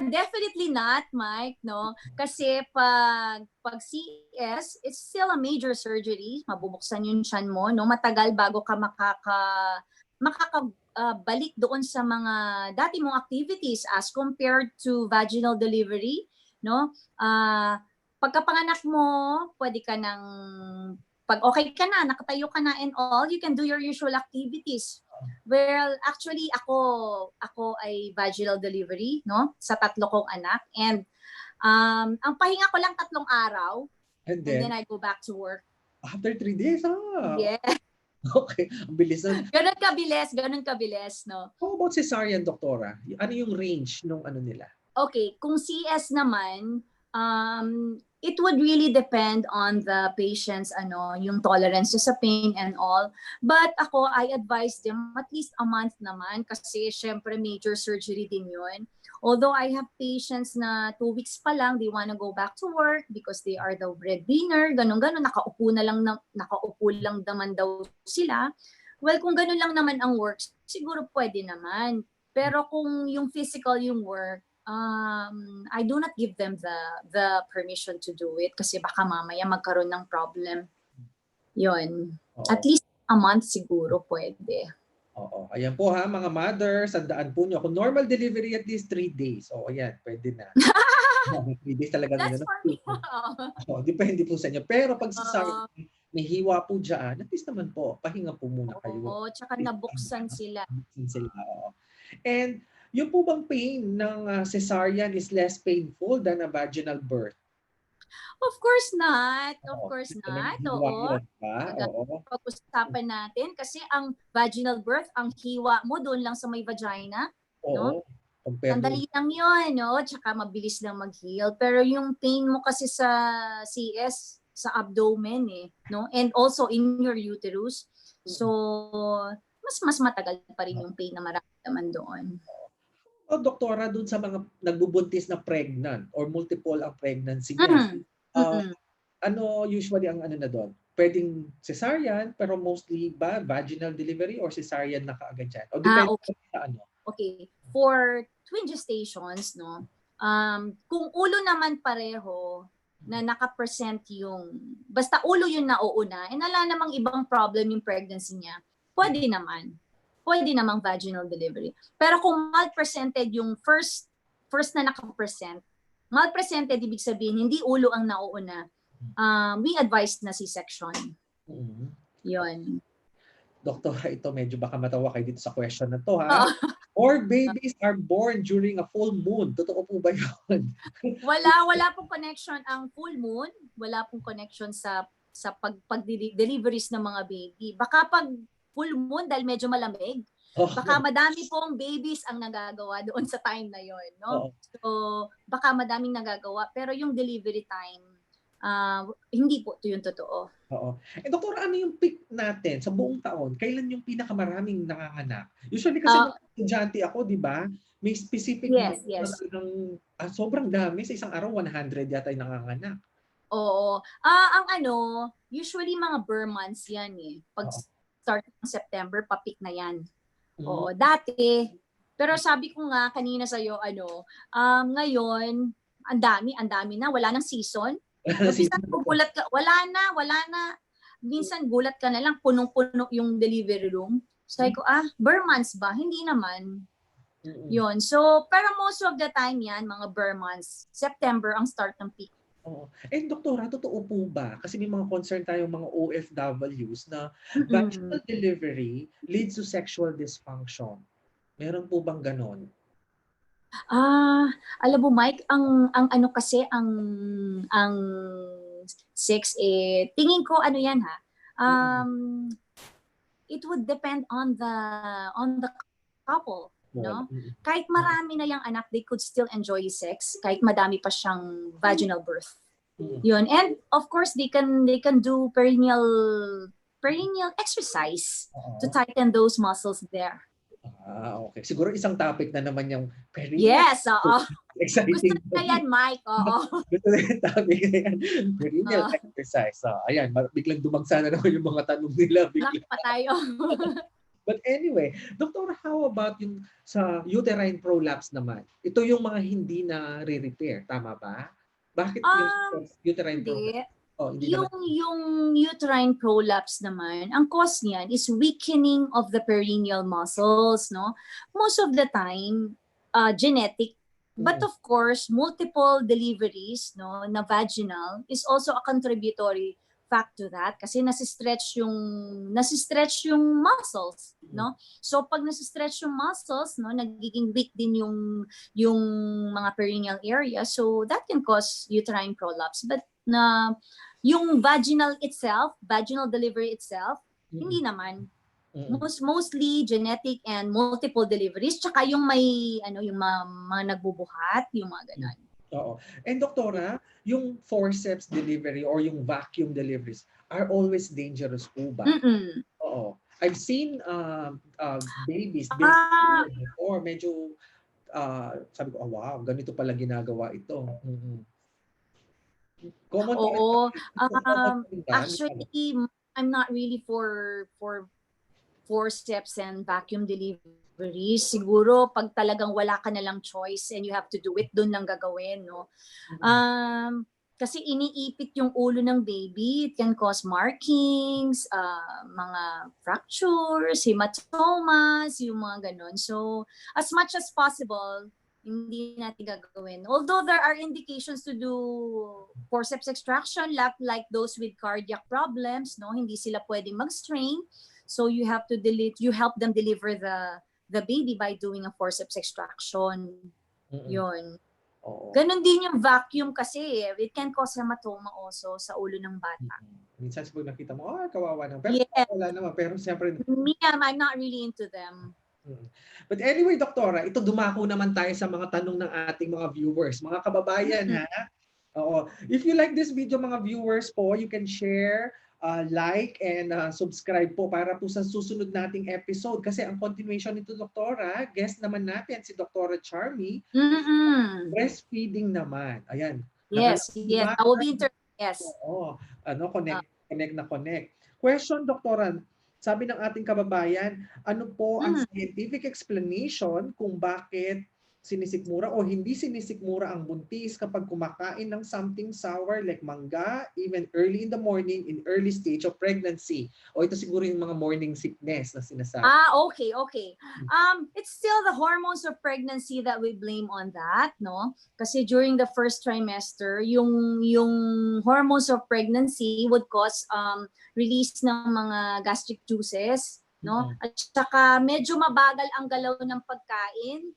[SPEAKER 2] Definitely not, Mike, no? Kasi pag CS, it's still a major surgery. Mabubuksan yung tiyan mo, no? Matagal bago ka makakabalik doon sa mga dati mong activities as compared to vaginal delivery, no? Pagkapanganak mo, pwede ka nang pag okay ka na, nakatayo ka na and all, you can do your usual activities. Well, actually ako ay vaginal delivery, no? Sa 3 kong anak, and ang pahinga ko lang 3 araw,
[SPEAKER 1] And
[SPEAKER 2] then
[SPEAKER 1] then,
[SPEAKER 2] I go back to work.
[SPEAKER 1] after 3 days,
[SPEAKER 2] Yeah.
[SPEAKER 1] Okay, ang bilis na.
[SPEAKER 2] Ganun kabilis, no?
[SPEAKER 1] How about cesarean, doktora? Ano yung range nung ano nila?
[SPEAKER 2] Okay, kung CS naman, it would really depend on the patient's yung tolerance sa pain and all. But ako, I advise them at least a month naman kasi syempre major surgery din yun. Although I have patients na 2 weeks pa lang, they wanna go back to work because they are the breadwinner, ganun-ganun, nakaupo lang naman daw sila. Well, kung ganun lang naman ang work, siguro pwede naman. Pero kung yung physical yung work, I do not give them the permission to do it kasi baka mamaya magkaroon ng problem. Yun. At least a month siguro pwede.
[SPEAKER 1] Oo. Ayan po ha, mga mothers, tandaan po nyo. Kung normal delivery, at least 3 days. O, ayan, pwede na. 3 days talaga.
[SPEAKER 2] That's for me.
[SPEAKER 1] Depende po sa inyo. Pero pag may hiwa po dyan, at least naman po, pahinga po muna kayo.
[SPEAKER 2] Oo, tsaka nabuksan sila.
[SPEAKER 1] Oo. And yung po bang pain ng cesarean is less painful than a vaginal birth?
[SPEAKER 2] Of course not. Of course not.
[SPEAKER 1] Oo.
[SPEAKER 2] Pag-usapan natin kasi ang vaginal birth, ang hiwa mo doon lang sa may vagina.
[SPEAKER 1] Oo.
[SPEAKER 2] No? Sandali lang yun, no? Tsaka mabilis lang mag-heal. Pero yung pain mo kasi sa CS, sa abdomen no? And also in your uterus. So, mas matagal pa rin yung pain na mararamdaman doon.
[SPEAKER 1] Doktora, dun sa mga nagbubuntis na pregnant or multiple ang pregnancy niya, ano usually ang ano na doon? Pwedeng cesarean, pero mostly ba vaginal delivery or cesarean na kaagad dyan? O depende sa ano?
[SPEAKER 2] Okay. For twin gestations, no, kung ulo naman pareho na naka-present yung, basta ulo yung nauuna, and wala namang ibang problem yung pregnancy niya, pwede namang vaginal delivery. Pero kung mal-presented yung first na naka-present, mal-presented, ibig sabihin, hindi ulo ang nauuna, we advise na C-section. Yun.
[SPEAKER 1] Doktor, ito medyo baka matawa kayo dito sa question na to ha. Or babies are born during a full moon. Totoo po ba yun?
[SPEAKER 2] Wala pong connection ang full moon. Wala pong connection sa pag-deliveries ng mga baby. Baka pag full moon dahil medyo malamig, baka madami pong babies ang nagagawa doon sa time na yon, no? So, baka madaming nagagawa. Pero yung delivery time, hindi po ito yung totoo.
[SPEAKER 1] Oo. Doktor, ano yung peak natin sa buong taon? Kailan yung pinakamaraming nanganganak? Usually kasi nung estudyante ako, di ba? May specific
[SPEAKER 2] yes.
[SPEAKER 1] ng sobrang dami. Sa isang araw, 100 yata yung nanganganak.
[SPEAKER 2] Oo. Usually mga burr months yan Pag start ng September, pa-peak na yan. Oo, dati. Pero sabi ko nga kanina sa'yo, ngayon, ang dami na. Wala nang season. Minsan gulat ka, wala na. Minsan gulat ka na lang, punong-puno yung delivery room. Sabi ko, burr months ba? Hindi naman. Yun. So, pero most of the time yan, mga burr months, September ang start ng peak.
[SPEAKER 1] Doktora, totoo po ba? Kasi may mga concern tayong mga OFWs na vaginal delivery leads to sexual dysfunction. Meron po bang ganon?
[SPEAKER 2] Alam mo Mike, ang ano kasi ang sex tingin ko yan it would depend on the couple, no? Kahit marami na yung anak, they could still enjoy sex kahit madami pa siyang vaginal birth. Yun. And of course they can do perineal exercise to tighten those muscles there.
[SPEAKER 1] Okay. Siguro isang topic na naman yung perineal.
[SPEAKER 2] Yes, oo. Gusto
[SPEAKER 1] Exciting.
[SPEAKER 2] na yan, Mike. Oo.
[SPEAKER 1] Gusto na yung topic na yan. Perineal
[SPEAKER 2] Oo.
[SPEAKER 1] exercise. So, ayan, biglang dumagsa na naman yung mga tanong nila. Biglang.
[SPEAKER 2] Nakpa tayo.
[SPEAKER 1] But anyway, Doktor, how about yung sa uterine prolapse naman? Ito yung mga hindi na re-repair, tama ba? Bakit yung uterine prolapse?
[SPEAKER 2] Hindi.
[SPEAKER 1] Oh, hindi naman.
[SPEAKER 2] Yung uterine prolapse naman, ang cause niyan is weakening of the perineal muscles, no? Most of the time, genetic. But of course, multiple deliveries, no, na vaginal is also a contributory fact to that kasi nasi-stretch yung muscles, no? So pag nasi-stretch yung muscles, no, nagiging weak din yung mga perineal area. So that can cause uterine prolapse. But yung vaginal delivery itself, hindi naman. Mostly genetic and multiple deliveries, tsaka yung may yung mga nagbubuhat, yung mga ganun.
[SPEAKER 1] Oo. And Doktora, yung forceps delivery or yung vacuum deliveries are always dangerous po ba? Oo. I've seen babies or medyo sabi ko, wow, ganito pala ginagawa ito. Common.
[SPEAKER 2] Oo. Actually, I'm not really for forceps and vacuum delivery. Siguro pag talagang wala ka na lang choice and you have to do it, doon lang gagawin, no? Kasi iniipit yung ulo ng baby. It can cause markings, mga fractures, hematomas, yung mga ganun. So, as much as possible, hindi natin gagawin. Although there are indications to do forceps extraction, like those with cardiac problems, no, hindi sila pwedeng mag-strain. So you help them deliver the baby by doing a forceps extraction. Yun. Ganon din yung vacuum kasi. It can cause hematoma also sa ulo ng bata.
[SPEAKER 1] Minsan pag nakita mo, kawawa na. Pero wala naman. Pero siyempre,
[SPEAKER 2] I'm not really into them.
[SPEAKER 1] But anyway, Doktora, ito dumako naman tayo sa mga tanong ng ating mga viewers. Mga kababayan, ha? Oo. If you like this video, mga viewers po, you can share, like, and subscribe po para po sa susunod nating episode. Kasi ang continuation nito, Doktora, guest naman natin, si Doktora Charmy, breastfeeding naman. Ayan.
[SPEAKER 2] Yes. I will be yes.
[SPEAKER 1] Oo. Connect. Question, Doktora, sabi ng ating kababayan, ano po ang scientific explanation kung bakit sinisikmura o hindi sinisikmura ang buntis kapag kumakain ng something sour like mangga, even early in the morning, in early stage of pregnancy? O ito siguro yung mga morning sickness na sinasabi.
[SPEAKER 2] Okay. It's still the hormones of pregnancy that we blame on that, no? Kasi during the first trimester, yung hormones of pregnancy would cause release ng mga gastric juices, no? At saka medyo mabagal ang galaw ng pagkain.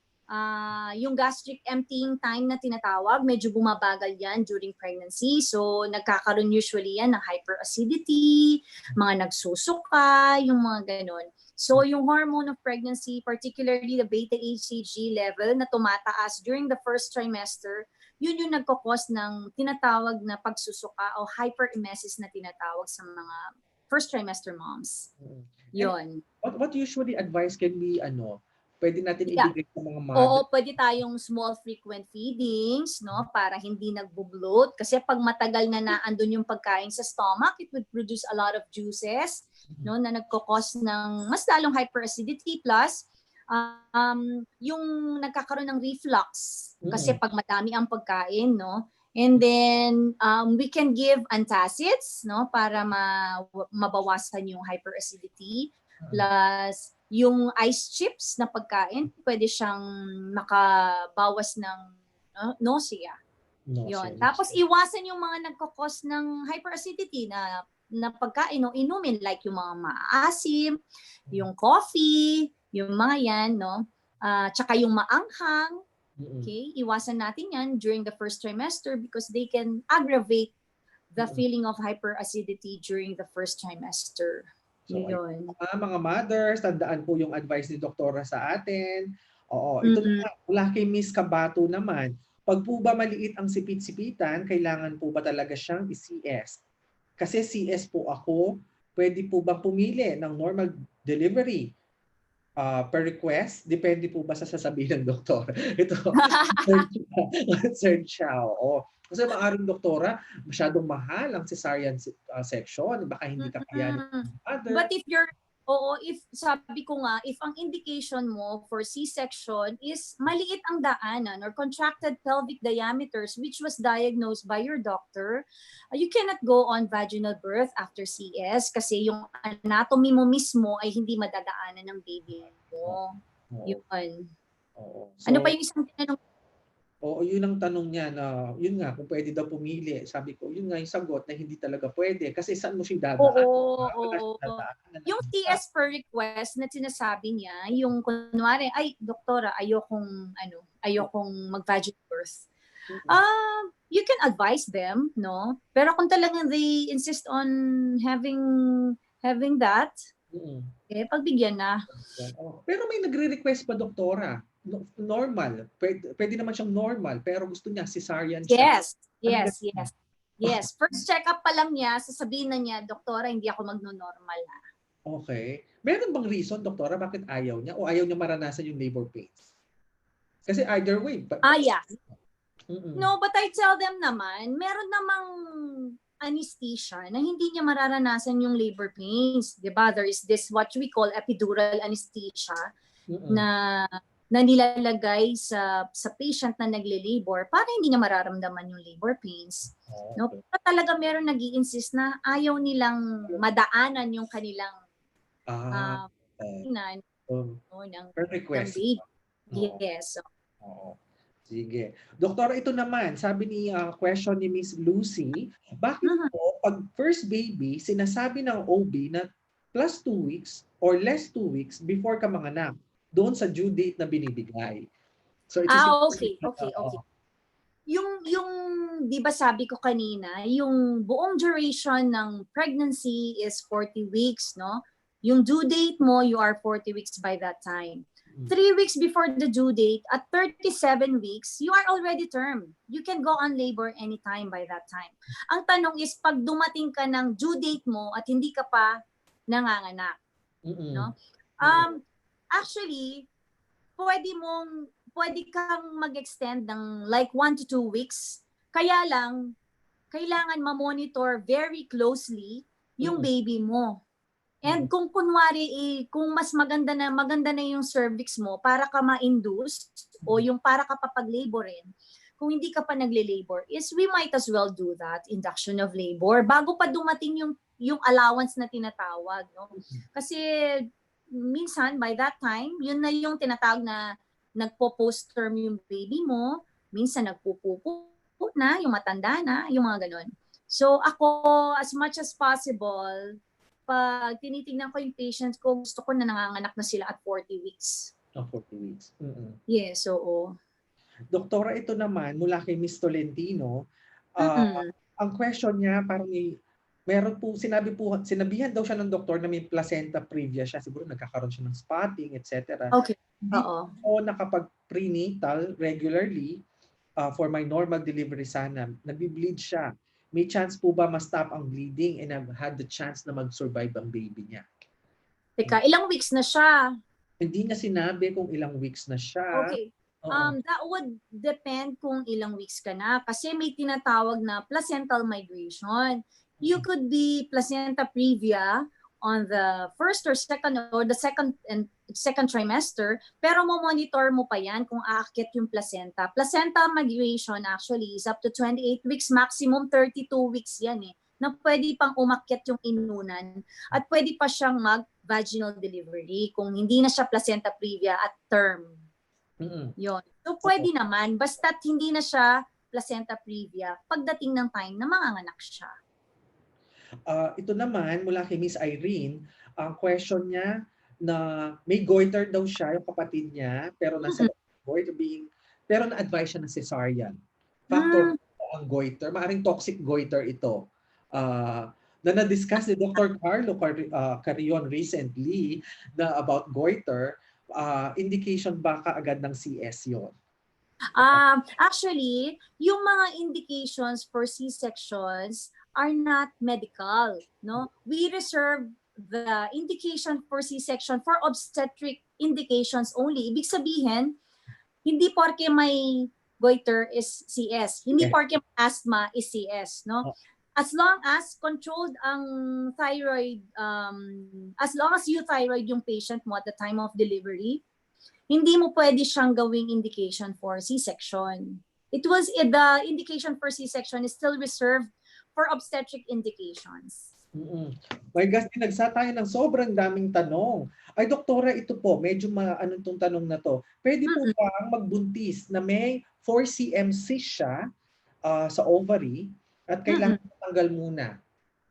[SPEAKER 2] Yung gastric emptying time na tinatawag, medyo bumabagal yan during pregnancy. So, nagkakaroon usually yan ng hyperacidity, mga nagsusuka, yung mga ganon. So, yung hormone of pregnancy, particularly the beta-HCG level na tumataas during the first trimester, yun yung nagkakos ng tinatawag na pagsusuka o hyperemesis na tinatawag sa mga first trimester moms. Yun.
[SPEAKER 1] What usually advice can be, pwede natin ibigay sa mga mother?
[SPEAKER 2] Oo, pwede tayong small frequent feedings, no, para hindi nagbo-bloat. Kasi pag matagal na naandun yung pagkain sa stomach, it would produce a lot of juices, no, na nagko-cause ng mas lalong hyperacidity plus yung nagkakaroon ng reflux. Kasi pag madami ang pagkain, no, and then we can give antacids, no, para mabawasan yung hyperacidity. Plus yung ice chips na pagkain, pwede siyang makabawas ng nausea. Yun. Tapos iwasan yung mga nagkakos ng hyperacidity na pagkain o inumin, like yung mga maasim, yung coffee, yung mga yan, no? Tsaka yung maanghang. Okay? Iwasan natin yan during the first trimester because they can aggravate the feeling of hyperacidity during the first trimester.
[SPEAKER 1] So, mga mothers, tandaan po yung advice ni Doktora sa atin. Oo, ito mula kay Miss Kabato naman. Pag po ba maliit ang sipit-sipitan, kailangan po ba talaga siyang i-CS? Kasi CS po ako, pwede po bang pumili ng normal delivery per request? Depende po ba sa sasabihin ng doktor? Ito, concerned siya. Oo. Kasi maaaring doktora, masyadong mahal ang cesarean section. Baka hindi kakayanin
[SPEAKER 2] Mm.
[SPEAKER 1] ng mother.
[SPEAKER 2] But if sabi ko nga, if ang indication mo for C-section is maliit ang daanan or contracted pelvic diameters which was diagnosed by your doctor, you cannot go on vaginal birth after CS kasi yung anatomy mo mismo ay hindi madadaanan ng baby mo.
[SPEAKER 1] Oo.
[SPEAKER 2] Yun.
[SPEAKER 1] Oo.
[SPEAKER 2] Ano pa yung isang tinanong?
[SPEAKER 1] Oo, yun ang tanong niya na, yun nga, kung pwede daw pumili. Sabi ko, yun nga yung sagot na hindi talaga pwede. Kasi saan mo siya dadaan? Wala siyang dadaanan.
[SPEAKER 2] Yung CS per request na sinasabi niya, yung kunwari, ay, doktora, ayokong mag-vaginal birth. You can advise them, no? Pero kung talagang they insist on having that, pagbigyan na.
[SPEAKER 1] Pero may nagre-request pa, doktora. Normal. Pwede naman siyang normal, pero gusto niya cesarean siya.
[SPEAKER 2] Yes. First check-up pa lang niya, sasabihin na niya, doktora, hindi ako magno-normal na.
[SPEAKER 1] Okay. Meron bang reason, doktora, bakit ayaw niya? O ayaw niya maranasan yung labor pains? Kasi either way.
[SPEAKER 2] Yeah. No, but I tell them naman, meron namang anesthesia na hindi niya mararanasan yung labor pains. Diba? There is this what we call epidural anesthesia na nilalagay sa patient na nagle-labor para hindi niya mararamdaman yung labor pains. No? Pero talaga meron nag-i-insist na ayaw nilang madaanan yung kanilang
[SPEAKER 1] per request.
[SPEAKER 2] Yes.
[SPEAKER 1] Oo. Sige. Doktora, ito naman, sabi ni question ni Miss Lucy, bakit po pag first baby, sinasabi ng OB na plus 2 weeks or less 2 weeks before ka manganak doon sa due date na binibigay? So
[SPEAKER 2] okay. Yung 'di ba sabi ko kanina, yung buong duration ng pregnancy is 40 weeks, no? Yung due date mo, you are 40 weeks by that time. 3 weeks before the due date, at 37 weeks, you are already term. You can go on labor anytime by that time. Ang tanong is, pag dumating ka ng due date mo at hindi ka pa nanganganak, no? Actually, pwede kang mag-extend ng like 1 to 2 weeks. Kaya lang, kailangan ma-monitor very closely yung baby mo. And kung kunwari, kung mas maganda na yung cervix mo para ka ma-induce o yung para ka papag-laborin, kung hindi ka pa nagle-labor, is we might as well do that, induction of labor, bago pa dumating yung allowance na tinatawag. No? Kasi minsan, by that time, yun na yung tinatawag na nagpo-post-term yung baby mo, minsan nagpupupo na, yung matanda na, yung mga ganun. So ako, as much as possible, pag tinitingnan ko yung patients ko, gusto ko na nanganganak na sila at 40 weeks.
[SPEAKER 1] 40 weeks.
[SPEAKER 2] Yes, oo.
[SPEAKER 1] Doktora, ito naman, mula kay Ms. Tolentino, ang question niya, parang meron po, sinabihan daw siya ng doktor na may placenta previa siya. Siguro nagkakaroon siya ng spotting, etc.
[SPEAKER 2] Okay.
[SPEAKER 1] Hindi po nakapag-prenatal regularly for my normal delivery sana. Nagbi-bleed siya. May chance po ba ma-stop ang bleeding and I've had the chance na mag-survive ang baby niya?
[SPEAKER 2] Teka, ilang weeks na siya?
[SPEAKER 1] Hindi niya sinabi kung ilang weeks na siya.
[SPEAKER 2] Okay. That would depend kung ilang weeks ka na. Kasi may tinatawag na placental migration. You could be placenta previa on the first or second or the second trimester, pero mo-monitor mo pa yan kung aakyat yung placenta. Placenta migration actually is up to 28 weeks, maximum 32 weeks yan na pwede pang umakyat yung inunan at pwede pa siyang mag-vaginal delivery kung hindi na siya placenta previa at term. Yon. So pwede naman, basta't hindi na siya placenta previa pagdating ng time na manganganak siya.
[SPEAKER 1] Ito naman, mula kay Miss Irene, ang question niya na may goiter daw siya, yung kapatid niya, pero nasa goiter pero na-advise siya ng cesarean. Factor ang goiter, maaring toxic goiter ito. Na na-discuss ni Dr. Carlo Carrion recently na about goiter, indication ba kaagad ng CS yon?
[SPEAKER 2] Actually, yung mga indications for C-sections are not medical, no? We reserve the indication for C-section for obstetric indications only. Ibig sabihin, hindi porke may goiter is CS. Hindi porke may asthma is CS, no? As long as controlled ang thyroid, as long as euthyroid yung patient mo at the time of delivery, hindi mo pwede siyang gawing indication for C-section. The indication for C-section is still reserved for obstetric indications.
[SPEAKER 1] My gosh, pinagsa tayo ng sobrang daming tanong. Ay, doktora, ito po, medyo anong tong tanong na to. Pwede po ba magbuntis na may 4cm cyst siya sa ovary at kailangan matanggal muna?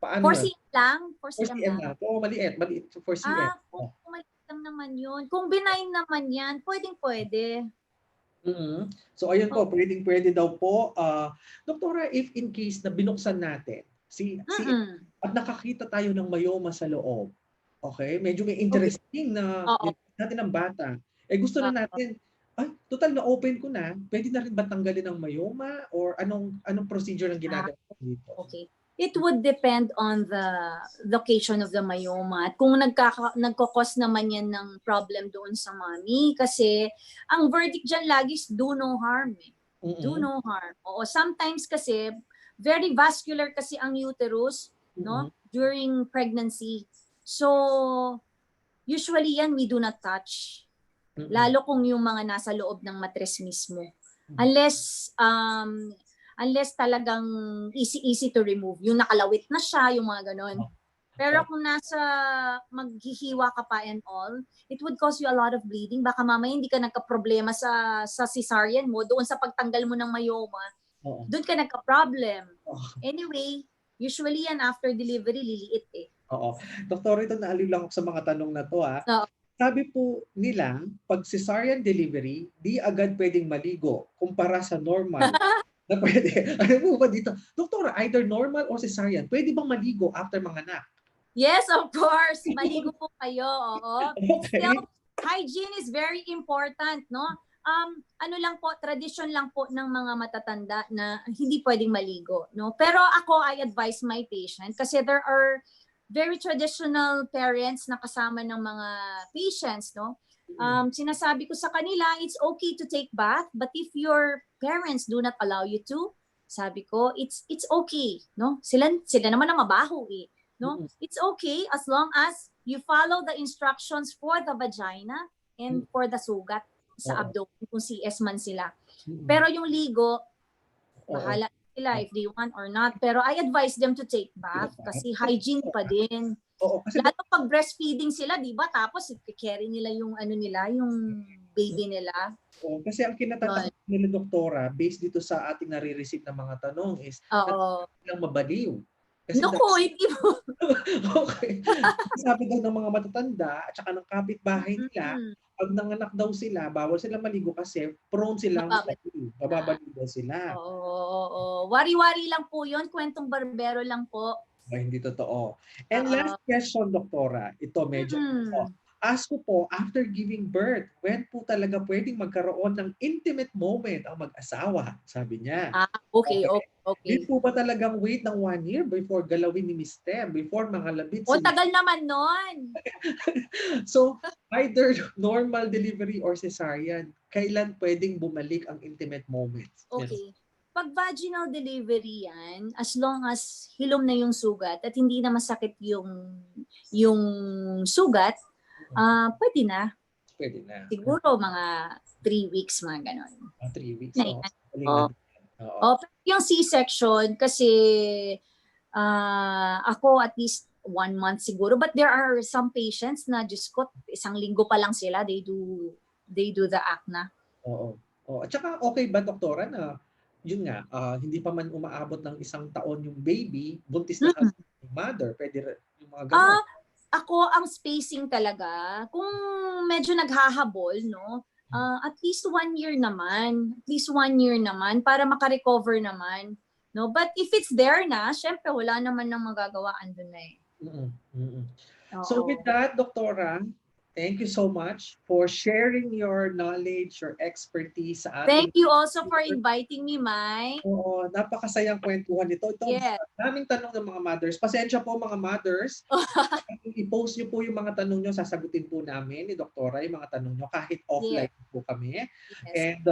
[SPEAKER 1] Paano
[SPEAKER 2] 4cm lang? 4cm lang?
[SPEAKER 1] Oo, maliit 4cm.
[SPEAKER 2] Kung maliit lang naman yun. Kung benign naman yan, pwede.
[SPEAKER 1] So ayun po, pwede daw po. Doktora, if in case na binuksan natin, at nakakita tayo ng myoma sa loob, okay? Medyo may interesting na natin ang bata. Gusto na natin, total na open ko na, pwede na rin ba tanggalin ang myoma or anong procedure ang ginagawa dito?
[SPEAKER 2] Okay. It would depend on the location of the myoma. At kung nagkakos naman yan ng problem doon sa mommy, kasi ang verdict dyan lagi is do no harm. Do no harm. Oo, sometimes kasi, very vascular kasi ang uterus, no, during pregnancy. So, usually yan we do not touch. Lalo kung yung mga nasa loob ng matres mismo. Unless talagang easy to remove. Yung nakalawit na siya, yung mga ganon. Pero kung maghihiwa ka pa and all, it would cause you a lot of bleeding. Baka mamaya hindi ka nagka-problema sa cesarean mo, doon sa pagtanggal mo ng myoma, doon ka nagka-problem. Anyway, usually yan after delivery, liliit eh.
[SPEAKER 1] Oo. Doktor, ito naaliw lang ako sa mga tanong na to Sabi po nila, pag cesarean delivery, di agad pwedeng maligo kumpara sa normal. Na pwede. Ano po ba dito? Doktor, either normal or cesarean, pwede bang maligo after manganak?
[SPEAKER 2] Yes, of course. Maligo po kayo. Oo.
[SPEAKER 1] Okay.
[SPEAKER 2] Still, hygiene is very important, no? Ano lang po, tradition lang po ng mga matatanda na hindi pwedeng maligo, no? Pero ako, I advise my patient kasi there are very traditional parents na kasama ng mga patients, no? Sinasabi ko sa kanila, it's okay to take bath, but if your parents do not allow you to, sabi ko, it's okay, no? Sila naman ang mabaho eh, no? It's okay as long as you follow the instructions for the vagina and for the sugat sa abdomen kung CS man sila. Pero yung ligo, bahala sila if they want or not. Pero I advise them to take bath kasi hygiene pa din. Lalo pag breastfeeding sila, di ba? Tapos i-carry nila yung yung baby nila.
[SPEAKER 1] Kasi ang kinatatakot nila, doktora, based dito sa ating nare-receive ng mga tanong is lang mabaliw.
[SPEAKER 2] Naku, hindi mo.
[SPEAKER 1] Okay. Sabi daw ng mga matatanda at saka ng kapitbahay nila, pag nanganak daw sila, bawal sila maligo kasi prone silang mababaliw daw sila.
[SPEAKER 2] Wari-wari lang po yun. Kwentong barbero lang po.
[SPEAKER 1] Hindi totoo. And last question, doktora. Ito medyo ask ko po, after giving birth, when po talaga pwedeng magkaroon ng intimate moment ang mag-asawa? Sabi niya.
[SPEAKER 2] Okay.
[SPEAKER 1] Di po ba talagang wait ng 1 year before galawin ni Mister, before mga labit
[SPEAKER 2] sila? Tagal naman nun.
[SPEAKER 1] So, either normal delivery or cesarean, kailan pwedeng bumalik ang intimate moments?
[SPEAKER 2] Okay. Pag vaginal delivery yan, as long as hilom na yung sugat at hindi na masakit yung sugat, pwede na.
[SPEAKER 1] Pwede na.
[SPEAKER 2] Siguro mga 3 weeks, mga ganon.
[SPEAKER 1] 3 weeks.
[SPEAKER 2] Yung C-section, kasi ako at least 1 month siguro. But there are some patients na, Diyos ko, 1 linggo pa lang sila, they do the act na.
[SPEAKER 1] At saka okay ba, doktora, na yun nga, hindi pa man umaabot ng 1 taon yung baby, buntis na yung mother, pwede yung mga gano'n?
[SPEAKER 2] Ako, ang spacing talaga, kung medyo naghahabol, no, at least 1 year naman. At least 1 year naman para makarecover naman. No? But if it's there na, syempre wala naman nang magagawa, andun na eh.
[SPEAKER 1] So with that, doktora, Thank you so much for sharing your knowledge, your expertise sa ating.
[SPEAKER 2] Thank you also for inviting me, Mai.
[SPEAKER 1] Oo, napakasayang kwentuhan nito. Ito,
[SPEAKER 2] Yes.
[SPEAKER 1] daming tanong ng mga mothers. Pasensya po mga mothers. I-post niyo po yung mga tanong niyo, sasagutin po namin ni Doktora yung mga tanong niyo kahit offline po kami.
[SPEAKER 2] Yes.
[SPEAKER 1] And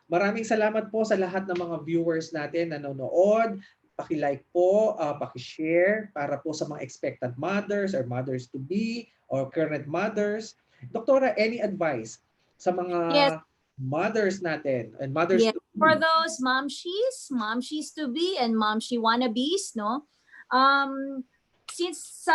[SPEAKER 1] maraming salamat po sa lahat ng mga viewers natin na nanonood. Paki-like po, paki-share para po sa mga expectant mothers or mothers to be or current mothers. Doktora, any advice sa mga mothers natin and mothers to be?
[SPEAKER 2] For those momshies to be and momshi wannabes, no? Since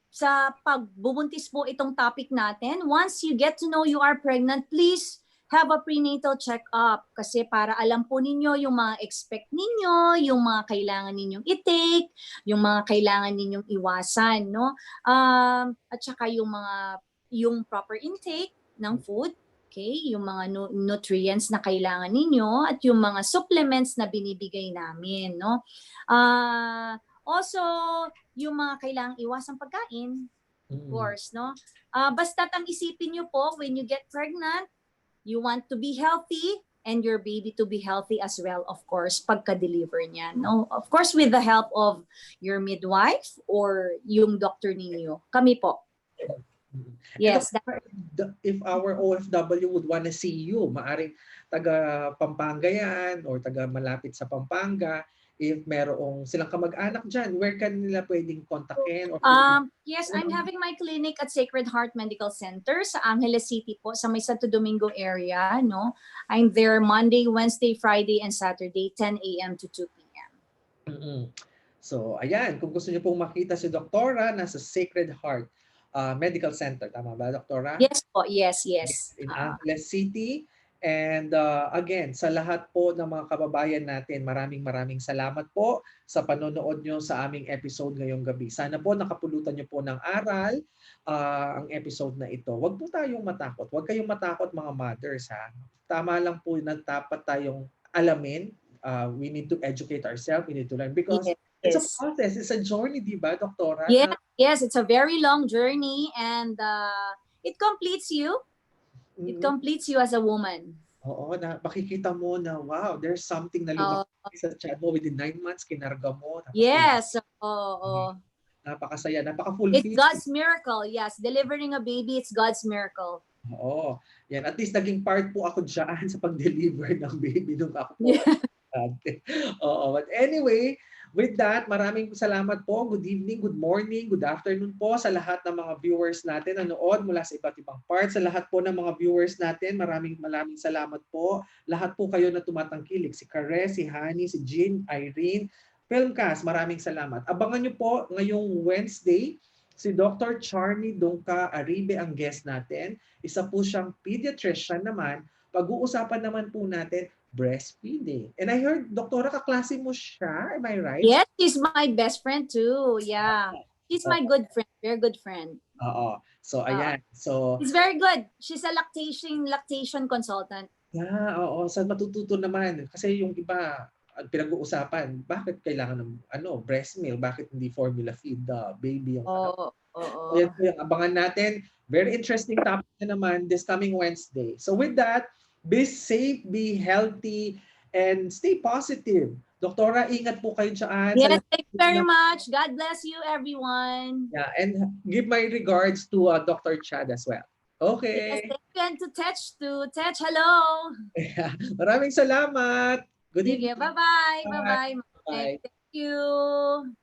[SPEAKER 2] sa pagbubuntis po itong topic natin, once you get to know you are pregnant, please have a prenatal check-up kasi para alam po ninyo yung mga expect ninyo, yung mga kailangan ninyong i-take, yung mga kailangan ninyong iwasan, no? At saka yung proper intake ng food, okay? Yung mga nutrients na kailangan ninyo at yung mga supplements na binibigay namin, no? Also, yung mga kailangang iwasang pagkain, of course, no? Basta't ang isipin nyo po, when you get pregnant, you want to be healthy and your baby to be healthy as well, of course, pagka-deliver niya, no? Of course, with the help of your midwife or yung doctor ninyo. Kami po. Yes.
[SPEAKER 1] If our OFW would want to see you, maaring taga Pampanga yan or taga malapit sa Pampanga, if merong silang kamag-anak dyan, where can nila pwedeng kontakin? Or
[SPEAKER 2] yes, I'm having my clinic at Sacred Heart Medical Center sa Angeles City po, sa may Santo Domingo area, no? I'm there Monday, Wednesday, Friday, and Saturday, 10 a.m. to 2 p.m.
[SPEAKER 1] So, ayan, kung gusto niyo pong makita si Doktora, nasa Sacred Heart Medical Center. Tama ba, Doktora?
[SPEAKER 2] Yes po, yes.
[SPEAKER 1] In Angeles City. And again, sa lahat po ng mga kababayan natin, maraming salamat po sa panonood nyo sa aming episode ngayong gabi. Sana po nakapulutan nyo po ng aral ang episode na ito. Huwag po tayong matakot. Huwag kayong matakot mga mothers. Ha? Tama lang po na dapat tayong alamin. We need to educate ourselves. We need to learn because it's a process. It's a journey, di ba, Doktora?
[SPEAKER 2] Yes, it's a very long journey and it completes you. It completes you as a woman.
[SPEAKER 1] Oo, na makikita mo na wow, there's something na lumaki sa tiyan mo within 9 months, kinarga mo.
[SPEAKER 2] Yes.
[SPEAKER 1] Napakasaya, napaka-fulfilling.
[SPEAKER 2] It's God's miracle. Yes, delivering a baby, it's God's miracle.
[SPEAKER 1] Oo. Yan, at least naging part po ako dyan sa pag-deliver ng baby nung ako po. Oo, but anyway, with that, maraming salamat po. Good evening, good morning, good afternoon po sa lahat ng mga viewers natin na nanood mula sa iba't ibang parts. Sa lahat po ng mga viewers natin, maraming salamat po. Lahat po kayo na tumatangkilik. Si Kare, si Hani, si Jean, Irene, Filmcast, maraming salamat. Abangan nyo po ngayong Wednesday, si Dr. Charmy Dongka Aribe ang guest natin. Isa po siyang pediatrician naman. Pag-uusapan naman po natin breastfeeding. And I heard, Doktora, kaklase mo siya. Am I right?
[SPEAKER 2] Yes, she's my best friend too. Yeah. She's my good friend. Very good friend.
[SPEAKER 1] Oo. So, ayan. So,
[SPEAKER 2] she's very good. She's a lactation consultant.
[SPEAKER 1] Yeah, oo. So, matututo naman. Kasi yung iba, pinag-uusapan, bakit kailangan ng breast milk? Bakit hindi formula feed the baby? Ayan po yung abangan natin. Very interesting topic na naman this coming Wednesday. So with that, be safe, be healthy, and stay positive. Doktora, ingat po kayo dyan.
[SPEAKER 2] Yes, thank you very much. God bless you, everyone.
[SPEAKER 1] Yeah, and give my regards to Dr. Chad as well. Okay.
[SPEAKER 2] Yes, thank you. And to Tej, hello.
[SPEAKER 1] Yeah. Maraming salamat. Good evening.
[SPEAKER 2] Bye-bye. Bye-bye.
[SPEAKER 1] Bye.
[SPEAKER 2] Thank you.